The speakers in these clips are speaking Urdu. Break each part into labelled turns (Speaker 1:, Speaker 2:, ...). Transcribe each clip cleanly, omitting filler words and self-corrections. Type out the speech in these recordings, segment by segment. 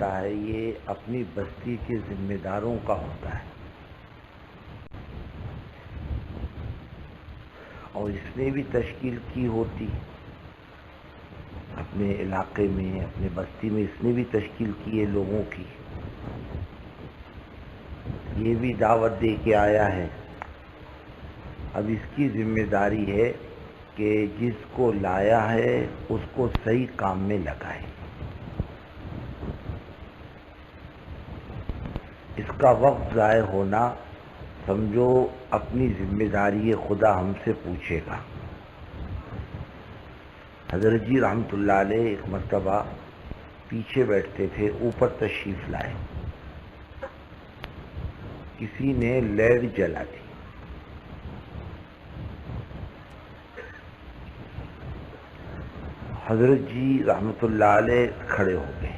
Speaker 1: ہوتا ہے یہ اپنی بستی کے ذمہ داروں کا ہوتا ہے، اور اس نے بھی تشکیل کی ہوتی اپنے علاقے میں، اپنے بستی میں اس نے بھی تشکیل کی ہے لوگوں کی، یہ بھی دعوت دے کے آیا ہے۔ اب اس کی ذمہ داری ہے کہ جس کو لایا ہے اس کو صحیح کام میں لگائے۔ اس کا وقت ضائع ہونا سمجھو اپنی ذمہ داری خدا ہم سے پوچھے گا۔ حضرت جی رحمت اللہ علیہ ایک مرتبہ پیچھے بیٹھتے تھے، اوپر تشریف لائے، کسی نے لیڈ جلا دی، حضرت جی رحمت اللہ علیہ کھڑے ہو گئے،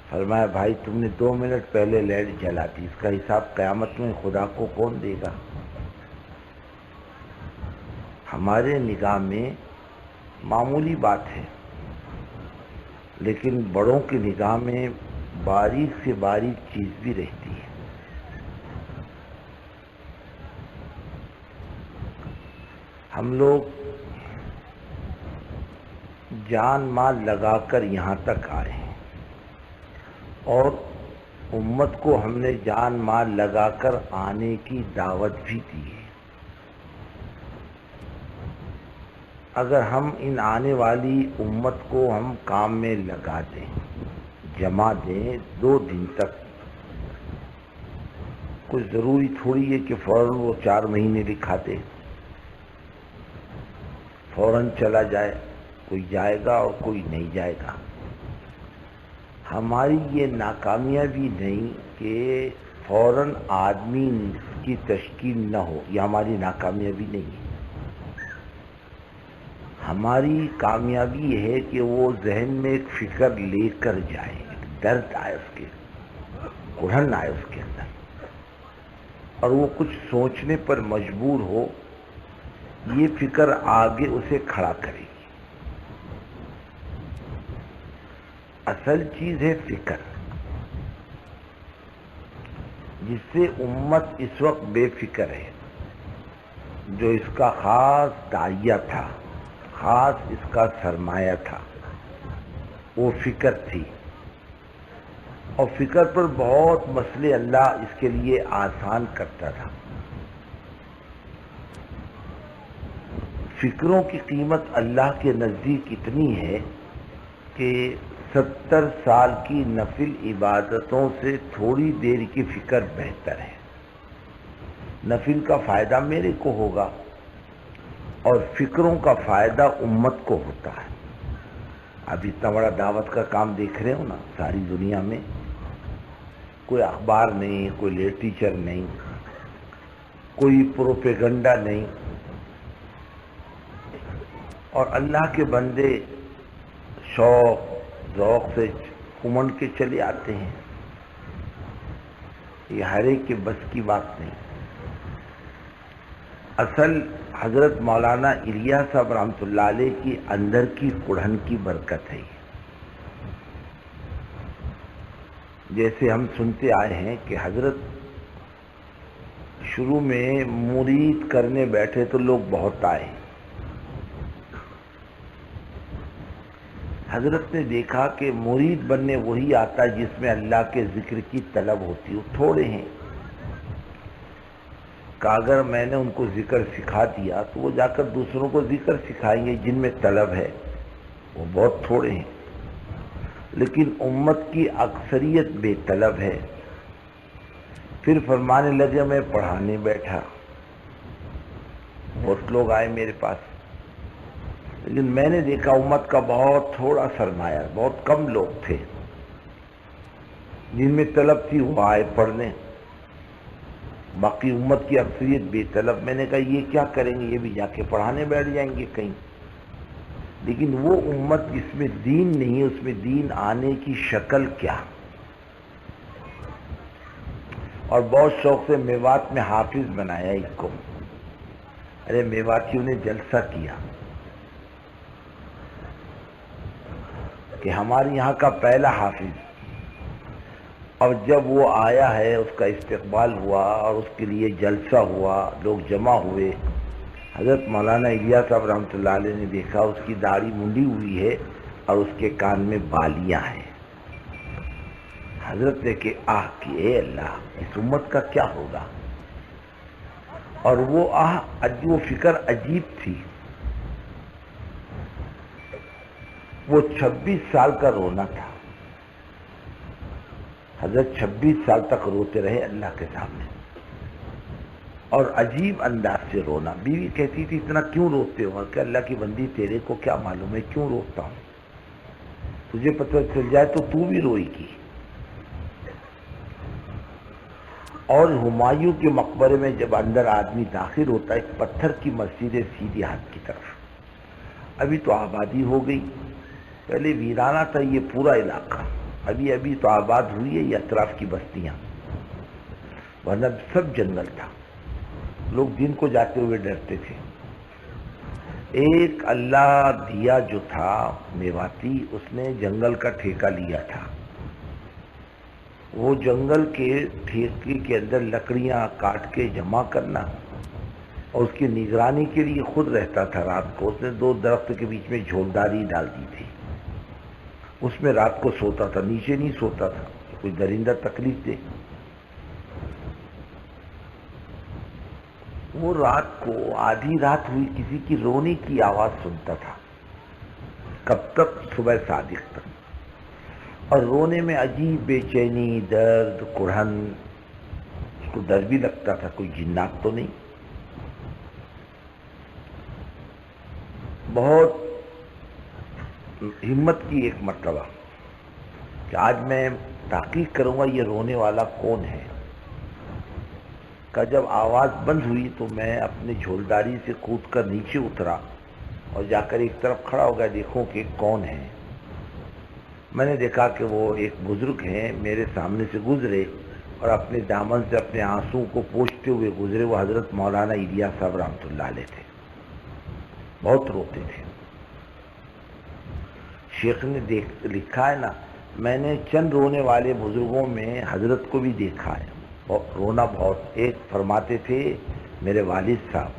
Speaker 1: فرمایا بھائی تم نے 2 منٹ پہلے لیڈ جلا دی، اس کا حساب قیامت میں خدا کو کون دے گا؟ ہمارے نگاہ میں معمولی بات ہے، لیکن بڑوں کی نگاہ میں باریک سے باریک چیز بھی رہتی ہے۔ ہم لوگ جان مال لگا کر یہاں تک آئے ہیں، اور امت کو ہم نے جان مال لگا کر آنے کی دعوت بھی دی ہے۔ اگر ہم ان آنے والی امت کو ہم کام میں لگا دیں، جما دیں 2 دن تک، کوئی ضروری تھوڑی ہے کہ فوراً وہ 4 مہینے دکھا دے، فوراً چلا جائے، کوئی جائے گا اور کوئی نہیں جائے گا۔ ہماری یہ ناکامیاں بھی نہیں کہ فوراً آدمی کی تشکیل نہ ہو، یہ ہماری ناکامیاں بھی نہیں ہے۔ ہماری کامیابی یہ ہے کہ وہ ذہن میں ایک فکر لے کر جائے، ایک درد آئے اس کے، کڑھن آئے اس کے اندر، اور وہ کچھ سوچنے پر مجبور ہو، یہ فکر آگے اسے کھڑا کرے گی۔ اصل چیز ہے فکر، جس سے امت اس وقت بے فکر ہے۔ جو اس کا خاص داعیہ تھا، خاص اس کا سرمایہ تھا، وہ فکر تھی، اور فکر پر بہت مسئلے اللہ اس کے لیے آسان کرتا تھا۔ فکروں کی قیمت اللہ کے نزدیک اتنی ہے کہ 70 سال کی نفل عبادتوں سے تھوڑی دیر کی فکر بہتر ہے۔ نفل کا فائدہ میرے کو ہوگا، اور فکروں کا فائدہ امت کو ہوتا ہے۔ اب اتنا بڑا دعوت کا کام دیکھ رہے ہو نا، ساری دنیا میں کوئی اخبار نہیں، کوئی لٹریچر نہیں، کوئی پروپیگنڈا نہیں، اور اللہ کے بندے شوق ذوق سے امنڈ کے چلے آتے ہیں۔ یہ ہر ایک کے بس کی بات نہیں۔ اصل حضرت مولانا الیاس صاحب رحمۃ اللہ علیہ کی اندر کی کڑھن کی برکت ہے۔ جیسے ہم سنتے آئے ہیں کہ حضرت شروع میں مرید کرنے بیٹھے تو لوگ بہت آئے، حضرت نے دیکھا کہ مرید بننے وہی آتا جس میں اللہ کے ذکر کی طلب ہوتی، وہ تھوڑے ہیں، کہ اگر میں نے ان کو ذکر سکھا دیا تو وہ جا کر دوسروں کو ذکر سکھائیں گے جن میں طلب ہے، وہ بہت تھوڑے ہیں۔ لیکن امت کی اکثریت بے طلب ہے۔ پھر فرمانے لگے میں پڑھانے بیٹھا، بہت لوگ آئے میرے پاس، لیکن میں نے دیکھا امت کا بہت تھوڑا سرمایہ، بہت کم لوگ تھے جن میں طلب تھی، وہ آئے پڑھنے، باقی امت کی اکثریت بے طلب۔ میں نے کہا یہ کیا کریں گے، یہ بھی جا کے پڑھانے بیٹھ جائیں گے کہیں۔ لیکن وہ امت جس میں دین نہیں، اس میں دین آنے کی شکل کیا۔ اور بہت شوق سے میوات میں حافظ بنایا ایک کو، ارے میواتیوں نے جلسہ کیا کہ ہمارے یہاں کا پہلا حافظ اور جب وہ آیا ہے اس کا استقبال ہوا اور اس کے لیے جلسہ ہوا، لوگ جمع ہوئے، حضرت مولانا الیاس صاحب رحمۃ اللہ علیہ نے دیکھا اس کی داڑھی منڈی ہوئی ہے اور اس کے کان میں بالیاں ہیں۔ حضرت نے کہ آہ کہ اے اللہ اس امت کا کیا ہوگا، اور وہ وہ فکر عجیب تھی۔ وہ 26 سال کا رونا تھا، حضرت 26 سال تک روتے رہے اللہ کے سامنے، اور عجیب انداز سے رونا۔ بیوی کہتی تھی اتنا کیوں روتے ہو؟ کہ اللہ کی بندی تیرے کو کیا معلوم ہے کیوں روتا ہوں، تجھے پتہ چل جائے تو بھی روئی گی۔ اور ہمایوں کے مقبرے میں جب اندر آدمی داخل ہوتا ہے، ایک پتھر کی مسجد ہے سیدھے ہاتھ کی طرف، ابھی تو آبادی ہو گئی، پہلے ویرانہ تھا یہ پورا علاقہ، ابھی تو آباد ہوئی ہے یہ اطراف کی بستیاں، ورنہ سب جنگل تھا، لوگ دن کو جاتے ہوئے ڈرتے تھے۔ ایک اللہ دیا جو تھا میواتی، اس نے جنگل کا ٹھیکہ لیا تھا، وہ جنگل کے ٹھیکے کے اندر لکڑیاں کاٹ کے جمع کرنا، اور اس کی نگرانی کے لیے خود رہتا تھا۔ رات کو اس نے 2 درخت کے بیچ میں جھولداری ڈال دی تھی، اس میں رات کو سوتا تھا، نیچے نہیں سوتا تھا، کوئی درندہ تکلیف دے۔ وہ رات کو آدھی رات ہوئی کسی کی رونے کی آواز سنتا تھا، کب تک؟ صبح صادق تک، اور رونے میں عجیب بے چینی، درد، کڑھن، اس کو ڈر بھی لگتا تھا کوئی جنات تو نہیں۔ بہت ہمت کی ایک مرتبہ کہ آج میں تحقیق کروں گا یہ رونے والا کون ہے، کہ جب آواز بند ہوئی تو میں اپنے جھولداری سے کود کر نیچے اترا اور جا کر ایک طرف کھڑا ہو گیا دیکھوں کہ کون ہے۔ میں نے دیکھا کہ وہ ایک بزرگ ہیں، میرے سامنے سے گزرے اور اپنے دامن سے اپنے آنسو کو پوچھتے ہوئے گزرے۔ وہ حضرت مولانا الیاس صاحب رحمۃ اللہ علیہ تھے، بہت روتے تھے۔ شیخ نے لکھا ہے نا، میں نے چند رونے والے بزرگوں میں حضرت کو بھی دیکھا ہے، رونا بہت۔ ایک فرماتے تھے میرے والد صاحب،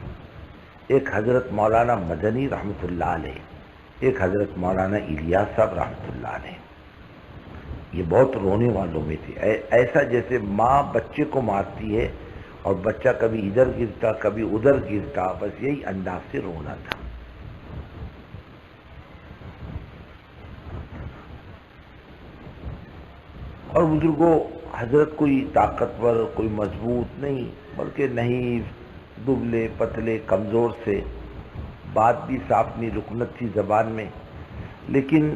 Speaker 1: ایک حضرت مولانا مدنی رحمۃ اللہ علیہ، ایک حضرت مولانا الیاس صاحب رحمۃ اللہ علیہ، یہ بہت رونے والوں میں تھے۔ ایسا جیسے ماں بچے کو مارتی ہے اور بچہ کبھی ادھر گرتا کبھی ادھر گرتا، بس یہی انداز سے رونا تھا۔ اور بزرگوں، حضرت کوئی طاقتور، کوئی مضبوط نہیں، بلکہ نہیں، دبلے پتلے کمزور سے، بات بھی صاف نہیں، لکنت تھی زبان میں، لیکن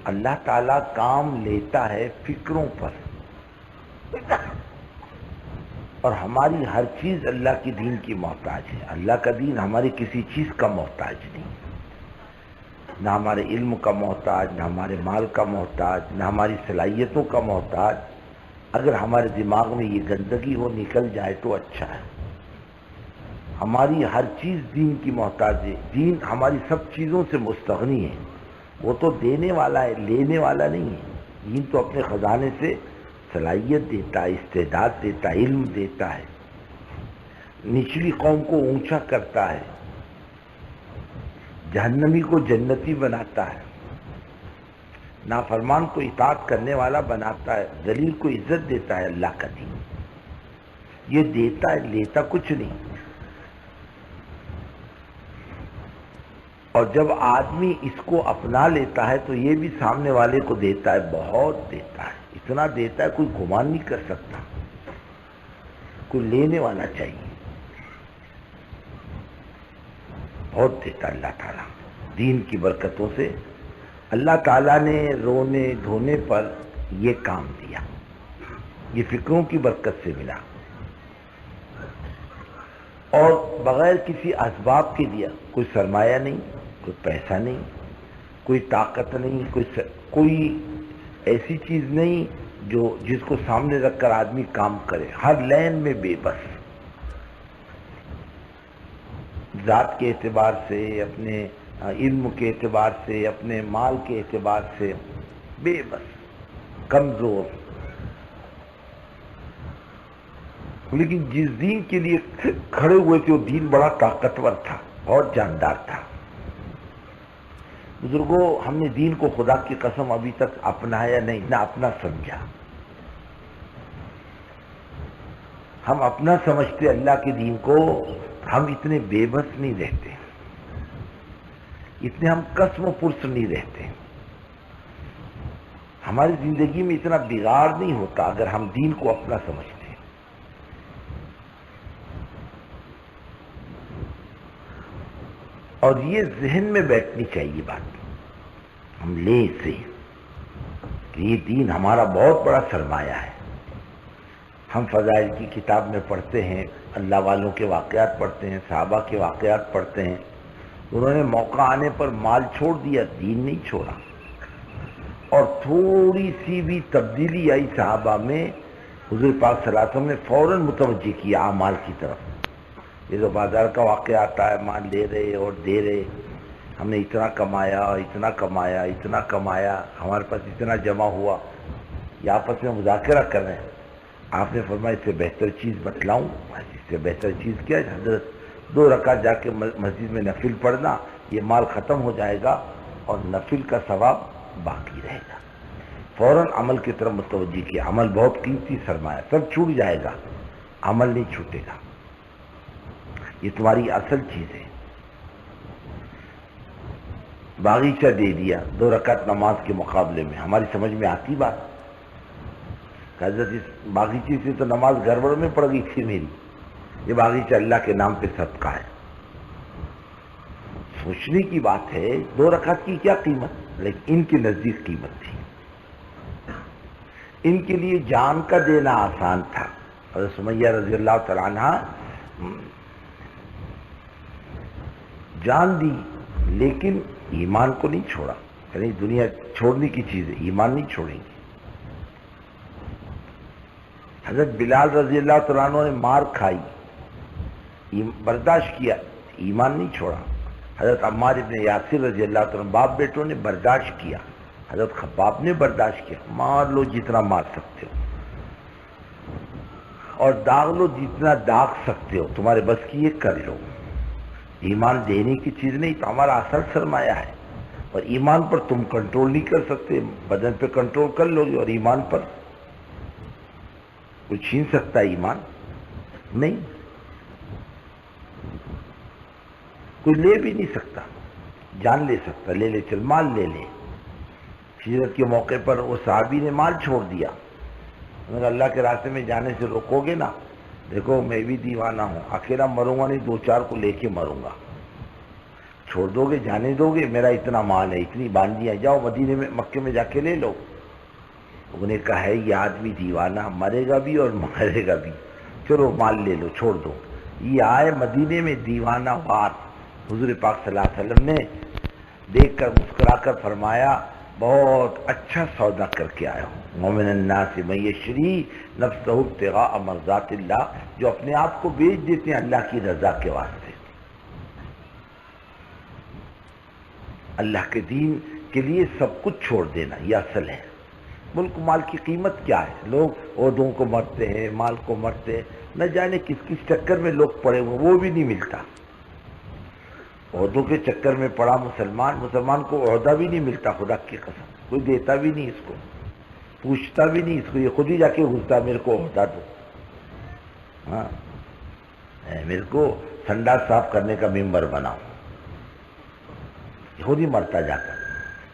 Speaker 1: اللہ تعالیٰ کام لیتا ہے فکروں پر، اور ہماری ہر چیز اللہ کی دین کی محتاج ہے۔ اللہ کا دین ہماری کسی چیز کا محتاج نہیں، نہ ہمارے علم کا محتاج، نہ ہمارے مال کا محتاج، نہ ہماری صلاحیتوں کا محتاج۔ اگر ہمارے دماغ میں یہ گندگی ہو نکل جائے تو اچھا ہے۔ ہماری ہر چیز دین کی محتاج ہے، دین ہماری سب چیزوں سے مستغنی ہے، وہ تو دینے والا ہے، لینے والا نہیں ہے۔ دین تو اپنے خزانے سے صلاحیت دیتا ہے، استعداد دیتا ہے، علم دیتا ہے، نچلی قوم کو اونچا کرتا ہے، جہنمی کو جنتی بناتا ہے، نافرمان کو اطاعت کرنے والا بناتا ہے، ذلیل کو عزت دیتا ہے اللہ کا دین۔ یہ دیتا ہے، لیتا کچھ نہیں۔ اور جب آدمی اس کو اپنا لیتا ہے تو یہ بھی سامنے والے کو دیتا ہے، بہت دیتا ہے، اتنا دیتا ہے کوئی گمان نہیں کر سکتا۔ کوئی لینے والا چاہیے، بہت دیتا اللہ تعالیٰ دین کی برکتوں سے۔ اللہ تعالیٰ نے رونے دھونے پر یہ کام دیا، یہ فکروں کی برکت سے ملا، اور بغیر کسی اسباب کے دیا۔ کوئی سرمایہ نہیں، کوئی پیسہ نہیں، کوئی طاقت نہیں، کوئی ایسی چیز نہیں جس کو سامنے رکھ کر آدمی کام کرے۔ ہر لین میں بے بس، ذات کے اعتبار سے، اپنے علم کے اعتبار سے، اپنے مال کے اعتبار سے بے بس، کمزور، لیکن جس دین کے لیے کھڑے ہوئے تھے وہ دین بڑا طاقتور تھا، بہت جاندار تھا۔ بزرگوں، ہم نے دین کو خدا کی قسم ابھی تک اپنایا نہیں، نہ اپنا سمجھا۔ ہم اپنا سمجھتے اللہ کے دین کو، ہم اتنے بے بس نہیں رہتے، اتنے ہم قسم و پرس نہیں رہتے، ہماری زندگی میں اتنا بگاڑ نہیں ہوتا اگر ہم دین کو اپنا سمجھتے ہیں۔ اور یہ ذہن میں بیٹھنی چاہیے بات، ہم لیں اسے کہ یہ دین ہمارا بہت بڑا سرمایہ ہے۔ ہم فضائل کی کتاب میں پڑھتے ہیں، اللہ والوں کے واقعات پڑھتے ہیں، صحابہ کے واقعات پڑھتے ہیں، انہوں نے موقع آنے پر مال چھوڑ دیا، دین نہیں چھوڑا۔ اور تھوڑی سی بھی تبدیلی آئی صحابہ میں، حضور پاک صلی اللہ علیہ وسلم نے فوراً متوجہ کیا اعمال کی طرف۔ یہ جو بازار کا واقعہ آتا ہے، مال لے رہے اور دے رہے، ہم نے اتنا کمایا اتنا کمایا اتنا کمایا، ہمارے پاس اتنا جمع ہوا، یہ آپس میں مذاکرہ کر رہے ہیں۔ آپ نے فرمایا اس سے بہتر چیز بتلاؤں؟ اس سے بہتر چیز کیا ہے حضرت؟ 2 رکعت جا کے مسجد میں نفل پڑھنا، یہ مال ختم ہو جائے گا اور نفل کا ثواب باقی رہے گا۔ فوراً عمل کی طرف متوجہ کیا، عمل بہت قیمتی سرمایہ، سب چھوٹ جائے گا، عمل نہیں چھوٹے گا، یہ تمہاری اصل چیز ہے۔ باغیچہ دے دیا 2 رکعت نماز کے مقابلے میں، ہماری سمجھ میں آتی بات؟ حضرت اس باغیچے سے تو نماز گڑبڑ میں پڑ گئی تھی میری، یہ باغیچہ اللہ کے نام پہ صدقہ ہے۔ سوچنے کی بات ہے، 2 رکعت کی کیا قیمت، لیکن ان کے نزدیک قیمت تھی، ان کے لیے جان کا دینا آسان تھا۔ حضرت سمیہ رضی اللہ تعالیٰ عنہ جان دی لیکن ایمان کو نہیں چھوڑا، یعنی دنیا چھوڑنے کی چیز ہے، ایمان نہیں چھوڑیں گے۔ حضرت بلال رضی اللہ تعالیٰ عنہ نے مار کھائی، برداشت کیا، ایمان نہیں چھوڑا۔ حضرت عمار ابن یاسر رضی اللہ تعالیٰ عنہ باپ بیٹوں نے برداشت کیا، حضرت خباب نے برداشت کیا، مار لو جتنا مار سکتے ہو اور داغ لو جتنا داغ سکتے ہو، تمہارے بس کی یہ کر لو۔ ایمان دینے کی چیز نہیں تو ہمارا اصل سرمایہ ہے، اور ایمان پر تم کنٹرول نہیں کر سکتے، بدن پہ کنٹرول کر لو گے، اور ایمان پر کوئی چھین سکتا ہے ایمان؟ نہیں، کوئی لے بھی نہیں سکتا، جان لے سکتا، لے لے چل، مال لے لے۔ ہجرت کے موقع پر وہ صحابی نے مال چھوڑ دیا، اگر اللہ کے راستے میں جانے سے روکو گے نا، دیکھو میں بھی دیوانہ ہوں، اکیلا مروں گا نہیں، 2-4 کو لے کے مروں گا، چھوڑ دو گے، جانے دو گے، میرا اتنا مال ہے، اتنی باندیاں، جاؤ مدینے میں مکے میں جا کے لے لو۔ انہوں نے کہا ہے یہ آدمی دیوانہ، مرے گا بھی اور مارے گا بھی، چلو مال لے لو، چھوڑ دو۔ یہ آئے مدینے میں دیوانہ وار، حضور پاک صلی اللہ علیہ وسلم نے دیکھ کر مسکرا کر فرمایا بہت اچھا سودا کر کے آیا ہوں۔ ومن الناس من یشری نفسہ ابتغاء مرضات اللہ، جو اپنے آپ کو بیچ دیتے ہیں اللہ کی رضا کے واسطے۔ اللہ کے دین کے لیے سب کچھ چھوڑ دینا یہ اصل ہے۔ ملک مال کی قیمت کیا ہے؟ لوگ عہدوں کو مرتے ہیں، مال کو مرتے ہیں، نہ جانے کس کس چکر میں لوگ پڑے ہوئے، وہ بھی نہیں ملتا۔ عہدوں کے چکر میں پڑا مسلمان کو عہدہ بھی نہیں ملتا، خدا کی قسم، کوئی دیتا بھی نہیں اس کو، پوچھتا بھی نہیں اس کو، یہ خود ہی جا کے گھستا میرے کو عہدہ دو، ہاں میرے کو سنڈاس صاف کرنے کا ممبر بناؤ، خود ہی مرتا جا کر،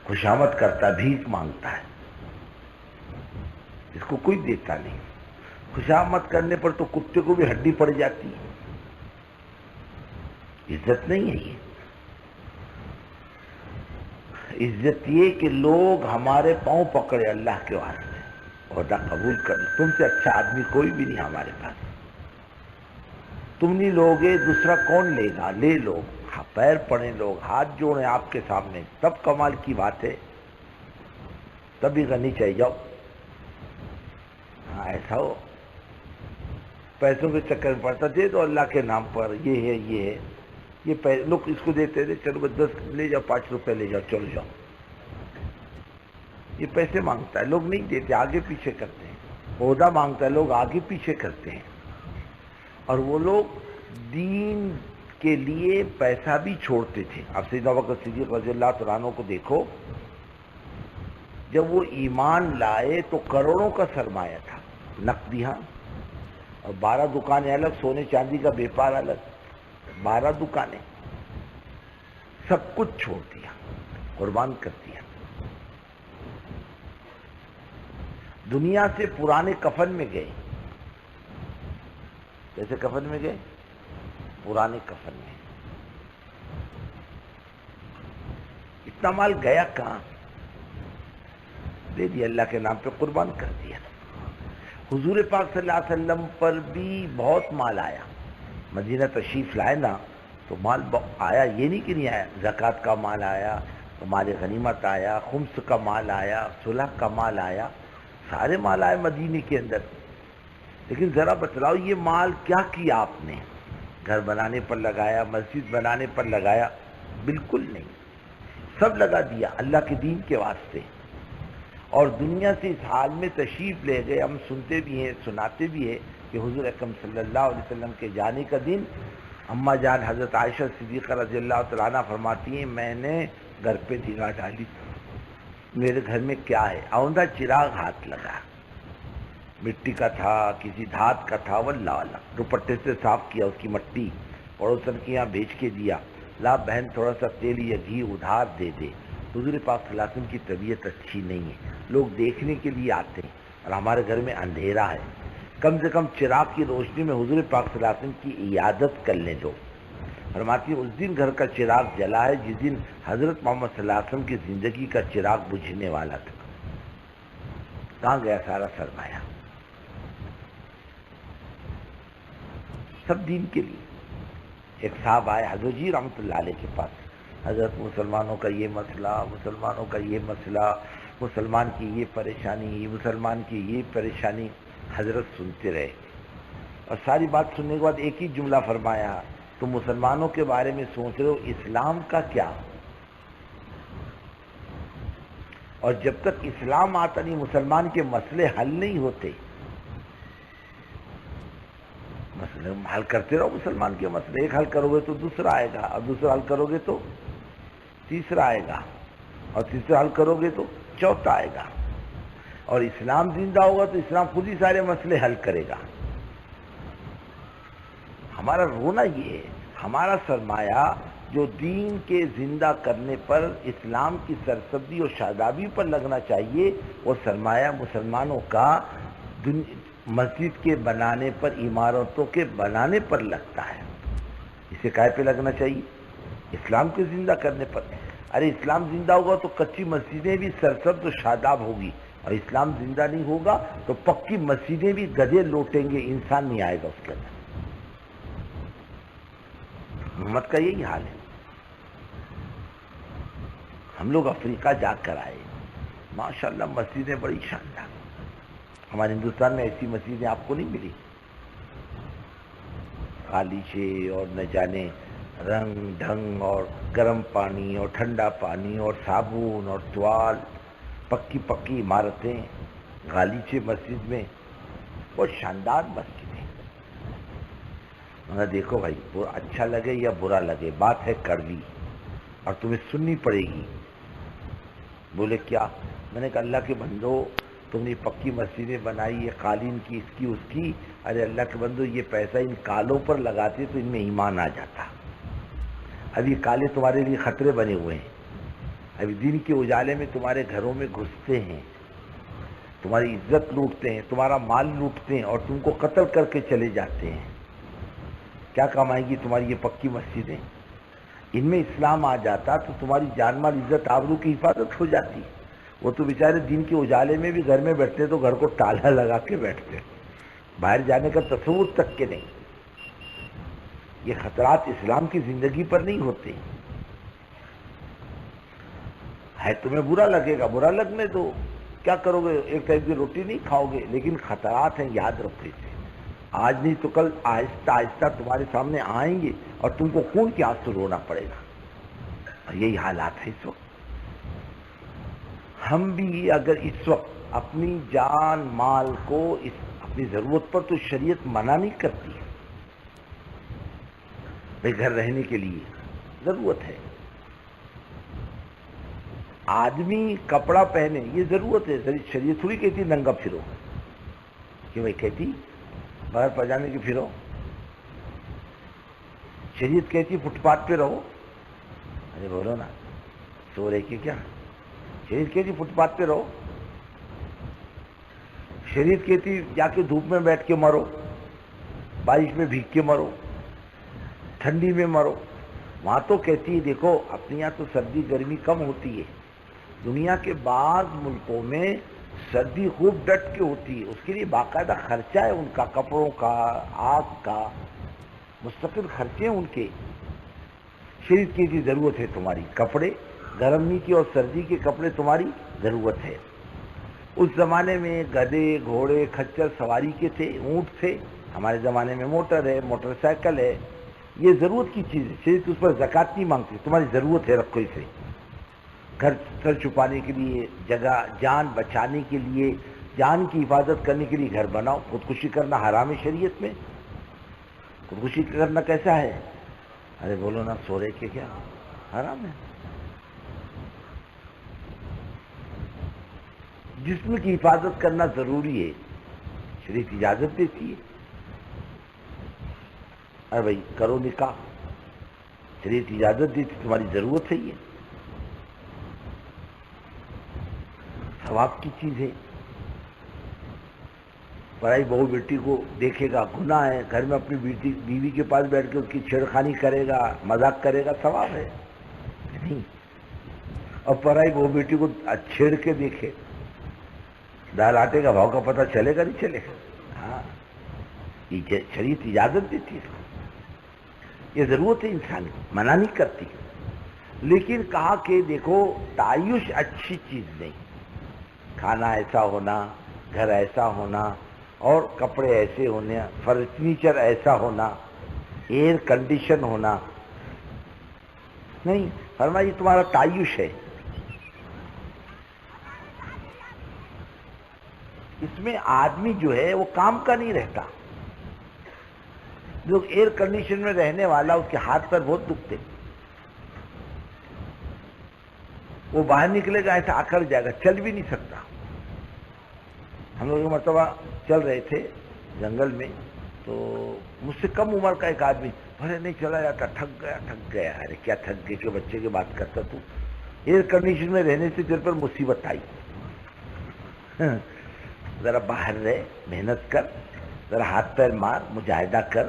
Speaker 1: خوشامد کرتا، بھیک مانگتا ہے، اس کو کوئی دیتا نہیں۔ خوشامد کرنے پر تو کتے کو بھی ہڈی پڑ جاتی ہے، عزت نہیں ہے یہ۔ عزت یہ کہ لوگ ہمارے پاؤں پکڑے اللہ کے واسطے، عہدہ قبول کر لو، تم سے اچھا آدمی کوئی بھی نہیں ہمارے پاس، تم نہیں لوگے دوسرا کون لے گا، لے لو، پیر پڑے لوگ، ہاتھ جوڑیں آپ کے سامنے، تب کمال کی بات ہے، تبھی غنی چاہیے جاؤ۔ ہاں ایسا ہو، پیسوں کے چکر میں پڑتا دے دو اللہ کے نام پر، یہ ہے یہ ہے، یہ لوگ اس کو دیتے تھے، چلو 10 لے جاؤ، 5 روپے لے جاؤ، چلو جاؤ، یہ پیسے مانگتا ہے، لوگ نہیں دیتے، آگے پیچھے کرتے ہیں، عہدہ مانگتا ہے، لوگ آگے پیچھے کرتے ہیں۔ اور وہ لوگ دین کے لیے پیسہ بھی چھوڑتے تھے. اب سیدنا ابوبکر صدیق رضی اللہ تعالیٰ عنہ کو دیکھو، جب وہ ایمان لائے تو کروڑوں کا سرمایہ تھا نقدیاں، اور 12 دکانیں الگ، سونے چاندی کا بیپار الگ، 12 دکانیں، سب کچھ چھوڑ دیا، قربان کر دیا. دنیا سے پرانے کفن میں گئے. کیسے کفن میں گئے؟ پرانے کفن میں. اتنا مال گیا کہاں؟ دے دیا اللہ کے نام پہ، قربان کر دیا. حضور پاک صلی اللہ علیہ وسلم پر بھی بہت مال آیا. مدینہ تشریف لائے نا تو مال آیا، یہ نہیں کہ نہیں آیا. زکوٰۃ کا مال آیا، مال غنیمت آیا، خمس کا مال آیا، صلح کا مال آیا، سارے مال آئے مدینے کے اندر. لیکن ذرا بتلاؤ یہ مال کیا کیا آپ نے؟ گھر بنانے پر لگایا، مسجد بنانے پر لگایا؟ بالکل نہیں. سب لگا دیا اللہ کے دین کے واسطے. اور دنیا سے اس حال میں تشریف لے گئے. ہم سنتے بھی ہیں، سناتے بھی ہیں کہ حضور اکرم صلی اللہ علیہ وسلم کے جانے کا دن اماں جان حضرت عائشہ صدیقہ رضی اللہ تعالیٰ عنہ فرماتی ہیں میں نے گھر پہ نگاہ ڈالی، میرے گھر میں کیا ہے؟ اوندا چراغ ہاتھ لگا، مٹی کا تھا، کسی دھات کا تھا، واللہ اعلم. دوپٹے سے صاف کیا اس کی مٹی، پڑوسن کے یہاں بھیج کے دیا، لا بہن تھوڑا سا تیل یا گھی ادھار دے دے. حضور پاک صلی اللہ علیہ وسلم کی طبیعت اچھی نہیں ہے، لوگ دیکھنے کے لیے آتے ہیں اور ہمارے گھر میں اندھیرا ہے، کم سے کم چراغ کی روشنی میں حضور پاک صلی اللہ علیہ وسلم کی عیادت کر لیں دو. فرماتی اس دن گھر کا چراغ جلا ہے جس دن حضرت محمد صلی اللہ علیہ وسلم کی زندگی کا چراغ بجھنے والا تھا. کہاں گیا سارا سرمایہ؟ سب دین کے لیے. ایک صاحب آئے حضرت جی رحمۃ اللہ علیہ کے پاس، حضرت مسلمانوں کا یہ مسئلہ، مسلمانوں کا یہ مسئلہ، مسلمان کی یہ پریشانی، مسلمان کی یہ پریشانی. حضرت سنتے رہے اور ساری بات سننے کے بعد ایک ہی جملہ فرمایا، تم مسلمانوں کے بارے میں سوچ رہے ہو، اسلام کا کیا؟ اور جب تک اسلام آتا نہیں مسلمان کے مسئلے حل نہیں ہوتے. مسئلے حل کرتے رہو مسلمان کے مسئلے، ایک حل کرو گے تو دوسرا آئے گا، اور دوسرا حل کرو گے تو تیسرا آئے گا، اور تیسرا حل کرو گے تو چوتھا آئے گا. اور اسلام زندہ ہوگا تو اسلام خود ہی سارے مسئلے حل کرے گا. ہمارا رونا یہ ہے، ہمارا سرمایہ جو دین کے زندہ کرنے پر، اسلام کی سرسبزی اور شادابی پر لگنا چاہیے، وہ سرمایہ مسلمانوں کا مسجد کے بنانے پر، عمارتوں کے بنانے پر لگتا ہے. اسے کائے پہ لگنا چاہیے؟ اسلام کے زندہ کرنے پر. ارے اسلام زندہ ہوگا تو کچی مسجدیں بھی سرسبز و شاداب ہوگی، اور اسلام زندہ نہیں ہوگا تو پکی مسجدیں بھی گدھے لوٹیں گے، انسان نہیں آئے گا اس کے اندر. امت کا یہی حال ہے. ہم لوگ افریقہ جا کر آئے، ماشاءاللہ مسجدیں بڑی شاندار. ہمارے ہندوستان میں ایسی مسجدیں آپ کو نہیں ملی. غالیچے اور نہ جانے رنگ ڈھنگ، اور گرم پانی اور ٹھنڈا پانی اور صابن اور توال، پکی پکی عمارتیں، غالیچے مسجد میں، بہت شاندار مسجدیں. مگر دیکھو بھائی، اچھا لگے یا برا لگے، بات ہے کڑوی اور تمہیں سننی پڑے گی. بولے کیا؟ میں نے کہا اللہ کے بندو، تم نے پکی مسجدیں بنائی، یہ قالین کی، اس کی، اس کی. ارے اللہ کے بندو، یہ پیسہ ان کالوں پر لگاتے تو ان میں ایمان آ جاتا. اب یہ کالے تمہارے لیے خطرے بنے ہوئے ہیں. ابھی دن کے اجالے میں تمہارے گھروں میں گھستے ہیں، تمہاری عزت لوٹتے ہیں، تمہارا مال لوٹتے ہیں، اور تم کو قتل کر کے چلے جاتے ہیں. کیا کام آئیں گی تمہاری یہ پکی مسجدیں؟ ان میں اسلام آ جاتا تو تمہاری جان مال، عزت، آبرو کی حفاظت ہو جاتی. وہ تو بیچارے دن کے اجالے میں بھی گھر میں بیٹھتے تو گھر کو تالا لگا کے بیٹھتے، باہر جانے کا تصور تک کے نہیں. یہ خطرات اسلام کی زندگی پر نہیں ہوتے. ہے تمہیں برا لگے گا، برا لگنے دو، کیا کرو گے؟ ایک ٹائم کی روٹی نہیں کھاؤ گے، لیکن خطرات ہیں، یاد رکھو اسے. آج نہیں تو کل آہستہ آہستہ تمہارے سامنے آئیں گے اور تم کو خون کے آنسو رونا پڑے گا. اور یہی حالات ہے اس وقت. ہم بھی اگر اس وقت اپنی جان مال کو، اپنی ضرورت پر تو شریعت منع نہیں کرتی، بھائی گھر رہنے کے لیے ضرورت ہے. آدمی کپڑا پہنے یہ ضرورت ہے. شریعت تھوڑی کہتی ننگا پھرو، کہ بھائی کہتی بغیر پاجامے کے پھرو. شریعت کہتی فٹ پاتھ پہ رہو. ارے بولو نا، سو رہے کہ کیا؟ شریعت کہتی فٹ پاتھ پہ رہو. شریعت کہتی جا کے دھوپ میں بیٹھ کے مرو، بارش میں بھیگ کے مرو، ٹھنڈی میں مرو. وہاں تو کہتی ہے دیکھو اپنے یہاں تو سردی گرمی کم ہوتی ہے، دنیا کے بعض ملکوں میں سردی خوب ڈٹ کے ہوتی ہے. اس کے لیے باقاعدہ خرچہ ہے ان کا، کپڑوں کا، آگ کا، مستقل خرچے ہیں ان کے. شریعت کی ضرورت ہے تمہاری کپڑے، گرمی کی اور سردی کے کپڑے تمہاری ضرورت ہے. اس زمانے میں گدھے، گھوڑے، کھچر سواری کے تھے، اونٹ تھے. ہمارے زمانے میں موٹر ہے، موٹر سائیکل ہے. یہ ضرورت کی چیز ہے. شریعت اس پر زکوٰۃ نہیں مانگتی، تمہاری ضرورت ہے رکھو اسے. گھر سر چھپانے کے لیے جگہ، جان بچانے کے لیے، جان کی حفاظت کرنے کے لیے گھر بناؤ. خودکشی کرنا حرام ہے شریعت میں. خودکشی کرنا کیسا ہے؟ ارے بولو نا، سو رہے کہ کیا؟ حرام ہے. جسم کی حفاظت کرنا ضروری ہے، شریعت اجازت دیتی ہے. ارے بھائی کرو نکاح، شریعت اجازت دیتی، تمہاری ضرورت ہے. یہ ثواب کی چیز ہے. پرائی بہو بیٹی کو دیکھے گا گناہ ہے، گھر میں اپنی بیوی کے پاس بیٹھ کے اس کی چھیڑخانی کرے گا، مذاق کرے گا، ثواب ہے نہیں. اور پرائی بہو بیٹی کو چھیڑ کے دیکھے، دال آٹے کا بھاؤ کا پتہ چلے گا نہیں چلے گا؟ ہاں، شریعت اجازت دیتی ہے. یہ ضرورت ہے انسان کی، منع نہیں کرتی. لیکن کہا کہ دیکھو تعیش اچھی چیز نہیں. کھانا ایسا ہونا، گھر ایسا ہونا، اور کپڑے ایسے ہونے، فرنیچر ایسا ہونا، ایئر کنڈیشن ہونا نہیں. فرمایا یہ تمہارا تعیش ہے. اس میں آدمی جو ہے وہ کام کا نہیں رہتا. جو ایئر کنڈیشن میں رہنے والا اس کے ہاتھ پر بہت دکھتے، وہ باہر نکلے گا ایسا اکڑ جائے گا، چل بھی نہیں سکتا. ہم لوگ ایک مرتبہ چل رہے تھے جنگل میں، تو مجھ سے کم عمر کا ایک آدمی، ارے نہیں چلا جاتا، تھک گیا. ارے کیا تھک گئے کہ بچے کی بات کرتا تو؟ ایئر کنڈیشن میں رہنے سے تیرے پر مصیبت آئی. ذرا باہر رہ، محنت کر، ذرا ہاتھ پیر مار، مجاہدہ کر،